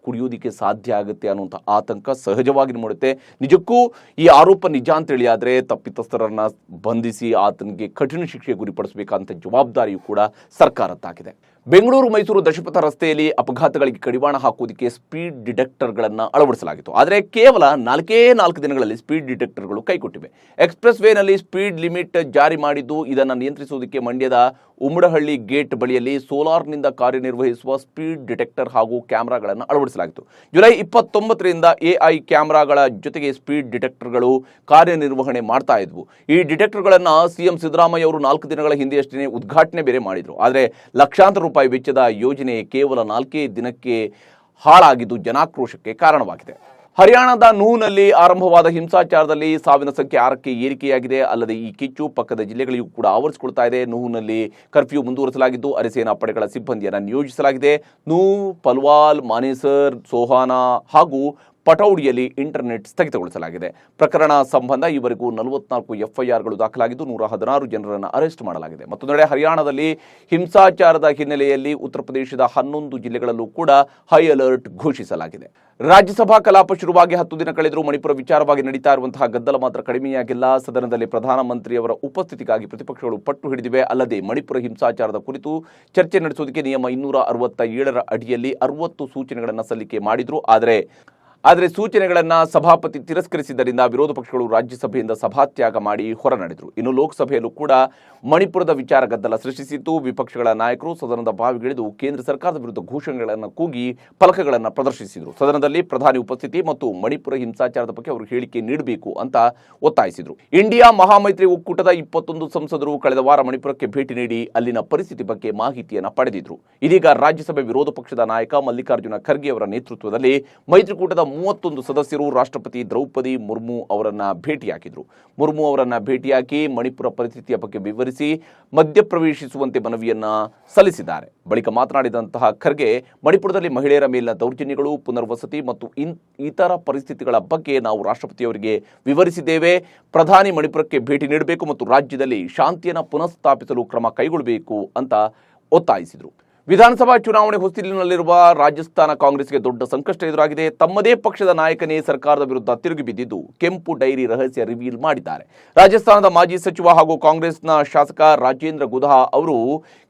ಕುಡಿಯೋದಕ್ಕೆ ಸಾಧ್ಯ ಆಗುತ್ತೆ ಅನ್ನುವಂಥ ಆತಂಕ ಸಹಜವಾಗಿ ಮೂಡುತ್ತೆ. ನಿಜಕ್ಕೂ ಈ ಆರೋಪ ನಿಜ ಅಂತೇಳಿ ಆದರೆ ತಪ್ಪಿತಸ್ಥರನ್ನ ಬಂಧಿಸಿ ಆತನಿಗೆ ಕಠಿಣ ಶಿಕ್ಷೆಗೆ ಗುರಿಪಡಿಸಬೇಕಂತ ಜವಾಬ್ದಾರಿಯೂ ಕೂಡ ಸರ್ಕಾರದ್ದಾಗಿದೆ. ಬೆಂಗಳೂರು ಮೈಸೂರು ದಶಪಥ ರಸ್ತೆಯಲ್ಲಿ ಅಪಘಾತಗಳಿಗೆ ಕಡಿವಾಣ ಹಾಕುವುದಕ್ಕೆ ಸ್ಪೀಡ್ ಡಿಟೆಕ್ಟರ್ಗಳನ್ನು ಅಳವಡಿಸಲಾಗಿತ್ತು. ಆದರೆ ಕೇವಲ 4 ದಿನಗಳಲ್ಲಿ ಸ್ಪೀಡ್ ಡಿಟೆಕ್ಟರ್ಗಳು ಕೈಕೊಟ್ಟಿವೆ. ಎಕ್ಸ್ಪ್ರೆಸ್ ವೇನಲ್ಲಿ ಸ್ಪೀಡ್ ಲಿಮಿಟ್ ಜಾರಿ ಮಾಡಿದ್ದು ಇದನ್ನು ನಿಯಂತ್ರಿಸುವುದಕ್ಕೆ ಮಂಡ್ಯದ ಉಮ್ಮಡಹಳ್ಳಿ ಗೇಟ್ ಬಳಿಯಲ್ಲಿ ಸೋಲಾರ್ನಿಂದ ಕಾರ್ಯನಿರ್ವಹಿಸುವ ಸ್ಪೀಡ್ ಡಿಟೆಕ್ಟರ್ ಹಾಗೂ ಕ್ಯಾಮೆರಾಗಳನ್ನು ಅಳವಡಿಸಲಾಗಿತ್ತು. ಜುಲೈ 29ರಿಂದ ಎಐ ಕ್ಯಾಮೆರಾಗಳ ಜೊತೆಗೆ ಸ್ಪೀಡ್ ಡಿಟೆಕ್ಟರ್ಗಳು ಕಾರ್ಯನಿರ್ವಹಣೆ ಮಾಡ್ತಾ ಇದ್ವು. ಈ ಡಿಟೆಕ್ಟರ್ಗಳನ್ನು ಸಿಎಂ ಸಿದ್ದರಾಮಯ್ಯ ಅವರು 4 ದಿನಗಳ ಹಿಂದೆಯಷ್ಟೇ ಉದ್ಘಾಟನೆ ಬೇರೆ ಮಾಡಿದ್ರು. ಆದರೆ ಲಕ್ಷಾಂತರ ರೂಪಾಯಿ ವೆಚ್ಚದ ಯೋಜನೆ ಕೇವಲ 4 ದಿನಕ್ಕೆ ಹಾಳಾಗಿದ್ದು ಜನಾಕ್ರೋಶಕ್ಕೆ ಕಾರಣವಾಗಿದೆ. ಹರಿಯಾಣದ ನೂನಲ್ಲಿ ಆರಂಭವಾದ ಹಿಂಸಾಚಾರದಲ್ಲಿ ಸಾವಿನ ಸಂಖ್ಯೆ 6ಕ್ಕೆ ಏರಿಕೆಯಾಗಿದೆ. ಅಲ್ಲದೆ ಈ ಕಿಚ್ಚು ಪಕ್ಕದ ಜಿಲ್ಲೆಗಳಿಗೂ ಕೂಡ ಆವರಿಸಿಕೊಳ್ತಾ ಇದೆ. ನೂನಲ್ಲಿ ಕರ್ಫ್ಯೂ ಮುಂದುವರಿಸಲಾಗಿದ್ದು ಅರೆಸೇನಾ ಪಡೆಗಳ ಸಿಬ್ಬಂದಿಯನ್ನು ನಿಯೋಜಿಸಲಾಗಿದೆ. ನೂ, ಪಲ್ವಾಲ್, ಮಾನೇಸರ್, ಸೋಹಾನಾ ಹಾಗೂ ಪಟೌಡಿಯಲ್ಲಿ ಇಂಟರ್ನೆಟ್ ಸ್ಥಗಿತಗೊಳಿಸಲಾಗಿದೆ. ಪ್ರಕರಣ ಸಂಬಂಧ ಈವರೆಗೂ 44 ಎಫ್ಐಆರ್ಗಳು ದಾಖಲಾಗಿದ್ದು 116 ಜನರನ್ನು ಅರೆಸ್ಟ್ ಮಾಡಲಾಗಿದೆ. ಮತ್ತೊಂದೆಡೆ ಹರಿಯಾಣದಲ್ಲಿ ಹಿಂಸಾಚಾರದ ಹಿನ್ನೆಲೆಯಲ್ಲಿ ಉತ್ತರ ಪ್ರದೇಶದ 11 ಜಿಲ್ಲೆಗಳಲ್ಲೂ ಕೂಡ ಹೈ ಅಲರ್ಟ್ ಘೋಷಿಸಲಾಗಿದೆ. ರಾಜ್ಯಸಭಾ ಕಲಾಪ ಶುರುವಾಗಿ 10 ದಿನ ಕಳೆದರೂ ಮಣಿಪುರ ವಿಚಾರವಾಗಿ ನಡೀತಾ ಇರುವಂತಹ ಗದ್ದಲ ಮಾತ್ರ ಕಡಿಮೆಯಾಗಿಲ್ಲ. ಸದನದಲ್ಲಿ ಪ್ರಧಾನಮಂತ್ರಿಯವರ ಉಪಸ್ಥಿತಿಗಾಗಿ ಪ್ರತಿಪಕ್ಷಗಳು ಪಟ್ಟು ಹಿಡಿದಿವೆ. ಅಲ್ಲದೆ ಮಣಿಪುರ ಹಿಂಸಾಚಾರದ ಕುರಿತು ಚರ್ಚೆ ನಡೆಸುವುದಕ್ಕೆ ನಿಯಮ 267ರ ಅಡಿಯಲ್ಲಿ 60 ಸೂಚನೆಗಳನ್ನು ಸಲ್ಲಿಕೆ ಮಾಡಿದ್ರು. ಆದರೆ ಸೂಚನೆಗಳನ್ನು ಸಭಾಪತಿ ತಿರಸ್ಕರಿಸಿದ್ದರಿಂದ ವಿರೋಧ ಪಕ್ಷಗಳು ರಾಜ್ಯಸಭೆಯಿಂದ ಸಭಾತ್ಯಾಗ ಮಾಡಿ ಹೊರ ನಡೆದರು. ಇನ್ನು ಲೋಕಸಭೆಯಲ್ಲೂ ಕೂಡ ಮಣಿಪುರದ ವಿಚಾರ ಗದ್ದಲ ಸೃಷ್ಟಿಸಿದ್ದು ವಿಪಕ್ಷಗಳ ನಾಯಕರು ಸದನದ ಬಾವಿಗಿಳಿದು ಕೇಂದ್ರ ಸರ್ಕಾರದ ವಿರುದ್ಧ ಘೋಷಣೆಗಳನ್ನು ಕೂಗಿ ಫಲಕಗಳನ್ನು ಪ್ರದರ್ಶಿಸಿದರು. ಸದನದಲ್ಲಿ ಪ್ರಧಾನಿ ಉಪಸ್ಥಿತಿ ಮತ್ತು ಮಣಿಪುರ ಹಿಂಸಾಚಾರದ ಬಗ್ಗೆ ಅವರು ಹೇಳಿಕೆ ನೀಡಬೇಕು ಅಂತ ಒತ್ತಾಯಿಸಿದರು. ಇಂಡಿಯಾ ಮಹಾಮೈತ್ರಿ ಒಕ್ಕೂಟದ 21 ಸಂಸದರು ಕಳೆದ ವಾರ ಮಣಿಪುರಕ್ಕೆ ಭೇಟಿ ನೀಡಿ ಅಲ್ಲಿನ ಪರಿಸ್ಥಿತಿ ಬಗ್ಗೆ ಮಾಹಿತಿಯನ್ನು ಪಡೆದಿದ್ರು. ಇದೀಗ ರಾಜ್ಯಸಭೆ ವಿರೋಧ ಪಕ್ಷದ ನಾಯಕ ಮಲ್ಲಿಕಾರ್ಜುನ ಖರ್ಗೆ ಅವರ ನೇತೃತ್ವದಲ್ಲಿ ಮೈತ್ರಿಕೂಟದ 31 ಸದಸ್ಯರು ರಾಷ್ಟ್ರಪತಿ ದ್ರೌಪದಿ ಮುರ್ಮು ಅವರನ್ನ ಭೇಟಿಯಾಗಿದ್ರು. ಮುರ್ಮು ಅವರನ್ನ ಭೇಟಿಯಾಗಿ ಮಣಿಪುರ ಪರಿಸ್ಥಿತಿಯ ಬಗ್ಗೆ ವಿವರಿಸಿ ಮಧ್ಯಪ್ರವೇಶಿಸುವಂತೆ ಮನವಿಯನ್ನ ಸಲ್ಲಿಸಿದ್ದಾರೆ. ಬಳಿಕ ಮಾತನಾಡಿದಂತಹ ಖರ್ಗೆ, ಮಣಿಪುರದಲ್ಲಿ ಮಹಿಳೆಯರ ಮೇಲಿನ ದೌರ್ಜನ್ಯಗಳು, ಪುನರ್ವಸತಿ ಮತ್ತು ಇತರ ಪರಿಸ್ಥಿತಿಗಳ ಬಗ್ಗೆ ನಾವು ರಾಷ್ಟ್ರಪತಿಯವರಿಗೆ ವಿವರಿಸಿದ್ದೇವೆ. ಪ್ರಧಾನಿ ಮಣಿಪುರಕ್ಕೆ ಭೇಟಿ ನೀಡಬೇಕು ಮತ್ತು ರಾಜ್ಯದಲ್ಲಿ ಶಾಂತಿಯನ್ನು ಪುನಃಸ್ಥಾಪಿಸಲು ಕ್ರಮ ಕೈಗೊಳ್ಳಬೇಕು ಅಂತ ಒತ್ತಾಯಿಸಿದರು. ವಿಧಾನಸಭಾ ಚುನಾವಣೆ ಹೊಸ್ತಿಲಿನಲ್ಲಿರುವ ರಾಜಸ್ಥಾನ ಕಾಂಗ್ರೆಸ್ಗೆ ದೊಡ್ಡ ಸಂಕಷ್ಟ ಎದುರಾಗಿದೆ. ತಮ್ಮದೇ ಪಕ್ಷದ ನಾಯಕನೇ ಸರ್ಕಾರದ ವಿರುದ್ಧ ತಿರುಗಿ ಬಿದ್ದಿದ್ದು ಕೆಂಪು ಡೈರಿ ರಹಸ್ಯ ರಿವೀಲ್ ಮಾಡಿದ್ದಾರೆ. ರಾಜಸ್ಥಾನದ ಮಾಜಿ ಸಚಿವ ಹಾಗೂ ಕಾಂಗ್ರೆಸ್ನ ಶಾಸಕ ರಾಜೇಂದ್ರ ಗುಧಾ ಅವರು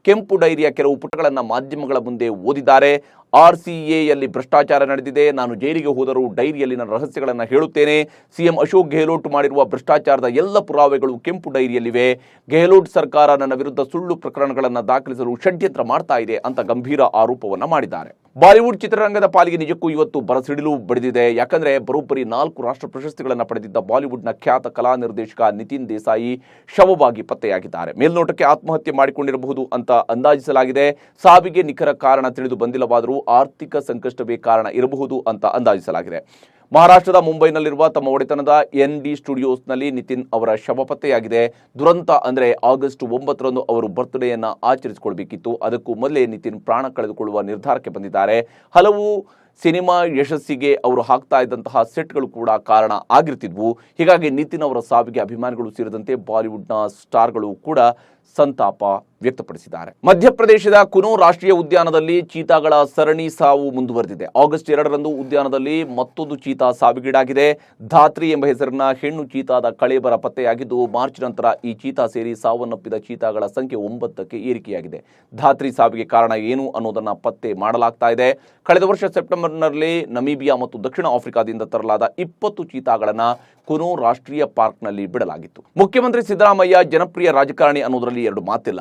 ಕೆಂಪು ಡೈರಿಯ ಕೆಲವು ಪುಟಗಳನ್ನು ಮಾಧ್ಯಮಗಳ ಮುಂದೆ ಓದಿದ್ದಾರೆ. RCAಯಲ್ಲಿ ಭ್ರಷ್ಟಾಚಾರ ನಡೆದಿದೆ, ನಾನು ಜೈಲಿಗೆ ಹೋದರೂ ಡೈರಿಯಲ್ಲಿನ ರಹಸ್ಯಗಳನ್ನು ಹೇಳುತ್ತೇನೆ. ಸಿಎಂ ಅಶೋಕ್ ಗೆಹ್ಲೋಟ್ ಮಾಡಿರುವ ಭ್ರಷ್ಟಾಚಾರದ ಎಲ್ಲ ಪುರಾವೆಗಳು ಕೆಂಪು ಡೈರಿಯಲ್ಲಿವೆ. ಗೆಹ್ಲೋಟ್ ಸರ್ಕಾರ ನನ್ನ ವಿರುದ್ಧ ಸುಳ್ಳು ಪ್ರಕರಣಗಳನ್ನು ದಾಖಲಿಸಲು ಷಡ್ಯಂತ್ರ ಮಾಡ್ತಾ ಇದೆ ಅಂತ ಗಂಭೀರ ಆರೋಪವನ್ನು ಮಾಡಿದ್ದಾರೆ. ಬಾಲಿವುಡ್ ಚಿತ್ರರಂಗದ ಪಾಲಿಗೆ ನಿಜಕ್ಕೂ ಇವತ್ತು ಬರಸಿಡಿಲು ಬಡಿದಿದೆ. ಯಾಕಂದ್ರೆ ಬರೋಬ್ಬರಿ 4 ರಾಷ್ಟ್ರ ಪ್ರಶಸ್ತಿಗಳನ್ನು ಪಡೆದಿದ್ದ ಬಾಲಿವುಡ್ನ ಖ್ಯಾತ ಕಲಾ ನಿರ್ದೇಶಕ ನಿತಿನ್ ದೇಸಾಯಿ ಶವವಾಗಿ ಪತ್ತೆಯಾಗಿದ್ದಾರೆ. ಮೇಲ್ನೋಟಕ್ಕೆ ಆತ್ಮಹತ್ಯೆ ಮಾಡಿಕೊಂಡಿರಬಹುದು ಅಂತ ಅಂದಾಜಿಸಲಾಗಿದೆ. ಸಾವಿಗೆ ನಿಖರ ಕಾರಣ ತಿಳಿದು ಬಂದಿಲ್ಲವಾದರೂ ಆರ್ಥಿಕ ಸಂಕಷ್ಟವೇ ಕಾರಣ ಇರಬಹುದು ಅಂತ ಅಂದಾಜಿಸಲಾಗಿದೆ. ಮಹಾರಾಷ್ಟ್ರದ ಮುಂಬೈನಲ್ಲಿರುವ ತಮ್ಮ ಒಡೆತನದ ND ಸ್ಟುಡಿಯೋಸ್ನಲ್ಲಿ ನಿತಿನ್ ಅವರ ಶವ ಪತ್ತೆಯಾಗಿದೆ. ದುರಂತ ಅಂದರೆ ಆಗಸ್ಟ್ 9ರಂದು ಅವರು ಬರ್ತ್ಡೇಯನ್ನು ಆಚರಿಸಿಕೊಳ್ಬೇಕಿತ್ತು. ಅದಕ್ಕೂ ಮೊದಲೇ ನಿತಿನ್ ಪ್ರಾಣ ಕಳೆದುಕೊಳ್ಳುವ ನಿರ್ಧಾರಕ್ಕೆ ಬಂದಿದ್ದಾರೆ. ಹಲವು ಸಿನಿಮಾ ಯಶಸ್ಸಿಗೆ ಅವರು ಹಾಕ್ತಾ ಇದ್ದಂತಹ ಸೆಟ್ಗಳು ಕೂಡ ಕಾರಣ ಆಗಿರ್ತಿದ್ವು. ಹೀಗಾಗಿ ನಿತಿನ್ ಅವರ ಸಾವಿಗೆ ಅಭಿಮಾನಿಗಳು ಸೇರಿದಂತೆ ಬಾಲಿವುಡ್ನ ಸ್ಟಾರ್ಗಳು ಕೂಡ ಸಂತಾಪ ವ್ಯಕ್ತಪಡಿಸಿದ್ದಾರೆ. ಮಧ್ಯಪ್ರದೇಶದ ಕುನೋ ರಾಷ್ಟ್ರೀಯ ಉದ್ಯಾನದಲ್ಲಿ ಚೀತಾಗಳ ಸರಣಿ ಸಾವು ಮುಂದುವರೆದಿದೆ. ಆಗಸ್ಟ್ 2ರಂದು ಉದ್ಯಾನದಲ್ಲಿ ಮತ್ತೊಂದು ಚೀತಾ ಸಾವಿಗೀಡಾಗಿದೆ. ಧಾತ್ರಿ ಎಂಬ ಹೆಸರಿನ ಹೆಣ್ಣು ಚೀತಾದ ಕಳೇಬರ ಪತ್ತೆಯಾಗಿದ್ದು, ಮಾರ್ಚ್ ನಂತರ ಈ ಚೀತಾ ಸೇರಿ ಸಾವನ್ನಪ್ಪಿದ ಚೀತಾಗಳ ಸಂಖ್ಯೆ 9ಕ್ಕೆ ಏರಿಕೆಯಾಗಿದೆ. ಧಾತ್ರಿ ಸಾವಿಗೆ ಕಾರಣ ಏನು ಅನ್ನೋದನ್ನ ಪತ್ತೆ ಮಾಡಲಾಗ್ತಾ ಇದೆ. ಕಳೆದ ವರ್ಷ ಸೆಪ್ಟೆಂಬರ್ನಲ್ಲಿ ನಮೀಬಿಯಾ ಮತ್ತು ದಕ್ಷಿಣ ಆಫ್ರಿಕಾದಿಂದ ತರಲಾದ 20 ಚೀತಾಗಳನ್ನ ಕುನೋ ರಾಷ್ಟ್ರೀಯ ಪಾರ್ಕ್ನಲ್ಲಿ ಬಿಡಲಾಗಿತ್ತು. ಮುಖ್ಯಮಂತ್ರಿ ಸಿದ್ದರಾಮಯ್ಯ ಜನಪ್ರಿಯ ರಾಜಕಾರಣಿ ಅನ್ನೋದರಲ್ಲಿ ಎರಡು ಮಾತಿಲ್ಲ.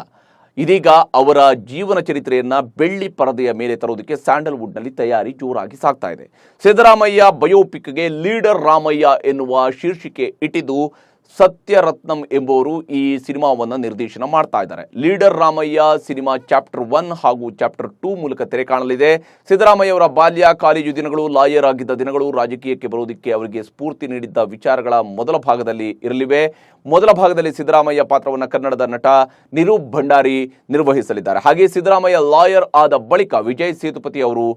ಇದೀಗ ಅವರ ಜೀವನ ಚರಿತ್ರೆಯನ್ನ ಬೆಳ್ಳಿ ಪರದೆಯ ಮೇಲೆ ತರೋದಕ್ಕೆ ಸ್ಯಾಂಡಲ್ವುಡ್ನಲ್ಲಿ ತಯಾರಿ ಜೋರಾಗಿ ಸಾಗ್ತಾ ಇದೆ. ಸಿದ್ದರಾಮಯ್ಯ ಬಯೋಪಿಕ್ಗೆ ಲೀಡರ್ ರಾಮಯ್ಯ ಎನ್ನುವ ಶೀರ್ಷಿಕೆ ಇಟ್ಟಿದ್ದು ಸತ್ಯರತ್ನಂ ಎಂಬುವರು ಈ ಸಿನಿಮಾವನ್ನು ನಿರ್ದೇಶನ ಮಾಡ್ತಾ ಇದ್ದಾರೆ. ಲೀಡರ್ ರಾಮಯ್ಯ ಸಿನಿಮಾ ಚಾಪ್ಟರ್ 1 ಹಾಗೂ ಚಾಪ್ಟರ್ 2 ಮೂಲಕ ತೆರೆ ಕಾಣಲಿದೆ. ಸಿದ್ದರಾಮಯ್ಯ ಅವರ ಬಾಲ್ಯ, ಕಾಲೇಜು ದಿನಗಳು, ಲಾಯರ್ ಆಗಿದ್ದ ದಿನಗಳು, ರಾಜಕೀಯಕ್ಕೆ ಬರೋದಕ್ಕೆ ಅವರಿಗೆ ಸ್ಫೂರ್ತಿ ನೀಡಿದ್ದ ವಿಚಾರಗಳ ಮೊದಲ ಭಾಗದಲ್ಲಿ ಇರಲಿವೆ. ಮೊದಲ ಭಾಗದಲ್ಲಿ ಸಿದ್ದರಾಮಯ್ಯ ಪಾತ್ರವನ್ನು ಕನ್ನಡದ ನಟ ನಿರೂಪ್ ಭಂಡಾರಿ ನಿರ್ವಹಿಸಲಿದ್ದಾರೆ. ಹಾಗೆ ಸಿದ್ದರಾಮಯ್ಯ ಲಾಯರ್ ಆದ ಬಳಿಕ ವಿಜಯ್ ಸೇತುಪತಿ ಅವರು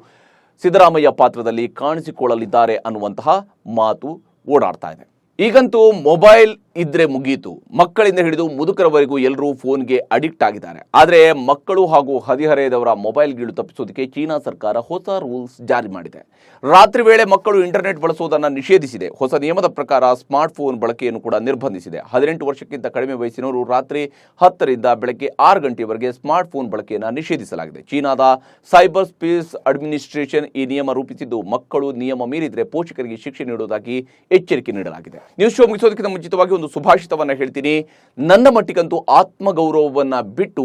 ಸಿದ್ದರಾಮಯ್ಯ ಪಾತ್ರದಲ್ಲಿ ಕಾಣಿಸಿಕೊಳ್ಳಲಿದ್ದಾರೆ ಅನ್ನುವಂತಹ ಮಾತು ಓಡಾಡ್ತಾ ಇದೆ. ಈಗಂತೂ ಮೊಬೈಲ್ ಇದ್ರೆ ಮುಗೀತು. ಮಕ್ಕಳಿಂದ ಹಿಡಿದು ಮುದುಕರವರೆಗೂ ಎಲ್ಲರೂ ಫೋನ್ಗೆ ಅಡಿಕ್ಟ್ ಆಗಿದ್ದಾರೆ. ಆದರೆ ಮಕ್ಕಳು ಹಾಗೂ ಹದಿಹರೆಯದವರ ಮೊಬೈಲ್ ಗೀಳು ತಪ್ಪಿಸೋದಕ್ಕೆ ಚೀನಾ ಸರ್ಕಾರ ಹೊಸ ರೂಲ್ಸ್ ಜಾರಿ ಮಾಡಿದೆ. ರಾತ್ರಿ ವೇಳೆ ಮಕ್ಕಳು ಇಂಟರ್ನೆಟ್ ಬಳಸುವುದನ್ನು ನಿಷೇಧಿಸಿದೆ. ಹೊಸ ನಿಯಮದ ಪ್ರಕಾರ ಸ್ಮಾರ್ಟ್ ಫೋನ್ ಬಳಕೆಯನ್ನು ಕೂಡ ನಿರ್ಬಂಧಿಸಿದೆ. 18 ವರ್ಷಕ್ಕಿಂತ ಕಡಿಮೆ ವಯಸ್ಸಿನವರು ರಾತ್ರಿ 10ರಿಂದ ಬೆಳಗ್ಗೆ 6 ಗಂಟೆಯವರೆಗೆ ಸ್ಮಾರ್ಟ್ ಫೋನ್ ಬಳಕೆಯನ್ನು ನಿಷೇಧಿಸಲಾಗಿದೆ. ಚೀನಾದ ಸೈಬರ್ ಸ್ಪೇಸ್ ಅಡ್ಮಿನಿಸ್ಟ್ರೇಷನ್ ಈ ನಿಯಮ ರೂಪಿಸಿದ್ದು, ಮಕ್ಕಳು ನಿಯಮ ಮೀರಿದರೆ ಪೋಷಕರಿಗೆ ಶಿಕ್ಷೆ ನೀಡುವುದಾಗಿ ಎಚ್ಚರಿಕೆ ನೀಡಲಾಗಿದೆ. ನ್ಯೂಸ್ ಶೋ ಮುಗಿಸೋದಕ್ಕಿಂತ ಮುಂಚಿತವಾಗಿ ಒಂದು ಸುಭಾಷಿತವನ್ನ ಹೇಳ್ತೀನಿ. ನನ್ನ ಮಟ್ಟಿಗಂತೂ ಆತ್ಮಗೌರವವನ್ನ ಬಿಟ್ಟು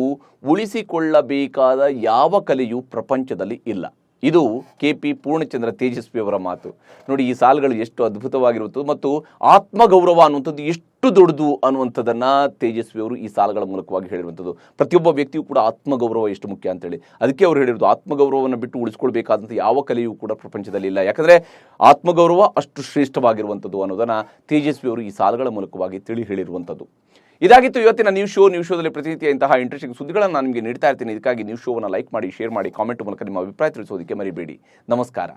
ಉಳಿಸಿಕೊಳ್ಳಬೇಕಾದ ಯಾವ ಕಲೆಯೂ ಪ್ರಪಂಚದಲ್ಲಿ ಇಲ್ಲ. ಇದು KP ಪೂರ್ಣಚಂದ್ರ ತೇಜಸ್ವಿ ಅವರ ಮಾತು. ನೋಡಿ, ಈ ಸಾಲುಗಳು ಎಷ್ಟು ಅದ್ಭುತವಾಗಿರುತ್ತದೆ ಮತ್ತು ಆತ್ಮಗೌರವ ಅನ್ನುವಂಥದ್ದು ಎಷ್ಟು ದೊಡ್ಡದು ಅನ್ನುವಂಥದ್ದನ್ನ ತೇಜಸ್ವಿ ಅವರು ಈ ಸಾಲುಗಳ ಮೂಲಕವಾಗಿ ಹೇಳಿರುವಂಥದ್ದು. ಪ್ರತಿಯೊಬ್ಬ ವ್ಯಕ್ತಿಯೂ ಕೂಡ ಆತ್ಮಗೌರವ ಎಷ್ಟು ಮುಖ್ಯ ಅಂತೇಳಿ ಅದಕ್ಕೆ ಅವರು ಹೇಳಿರೋದು. ಆತ್ಮಗೌರವವನ್ನು ಬಿಟ್ಟು ಉಳಿಸ್ಕೊಳ್ಬೇಕಾದಂಥ ಯಾವ ಕಲೆಯೂ ಕೂಡ ಪ್ರಪಂಚದಲ್ಲಿ ಇಲ್ಲ. ಯಾಕಂದರೆ ಆತ್ಮಗೌರವ ಅಷ್ಟು ಶ್ರೇಷ್ಠವಾಗಿರುವಂಥದ್ದು ಅನ್ನೋದನ್ನು ತೇಜಸ್ವಿ ಅವರು ಈ ಸಾಲುಗಳ ಮೂಲಕವಾಗಿ ತಿಳಿ ಹೇಳಿರುವಂಥದ್ದು. ಇದಾಗಿತ್ತು ಇವತ್ತಿನ ನ್ಯೂಸ್ ಶೋ. ನ್ಯೂಸ್ ಶೋದಲ್ಲಿ ಪ್ರತಿನಿತ್ಯ ಇಂತಹ ಇಂಟ್ರೆಸ್ಟಿಂಗ್ ಸುದ್ದಿಗಳನ್ನು ನಾನು ನಿಮಗೆ ನೀಡ್ತಾ ಇರ್ತೀನಿ. ಇದಕ್ಕಾಗಿ ನ್ಯೂಸ್ ಶೋವನ್ನು ಲೈಕ್ ಮಾಡಿ, ಶೇರ್ ಮಾಡಿ, ಕಾಮೆಂಟ್ ಮೂಲಕ ನಿಮ್ಮ ಅಭಿಪ್ರಾಯ ತಿಳಿಸೋದಕ್ಕೆ ಮರಿಬೇಡಿ. ನಮಸ್ಕಾರ.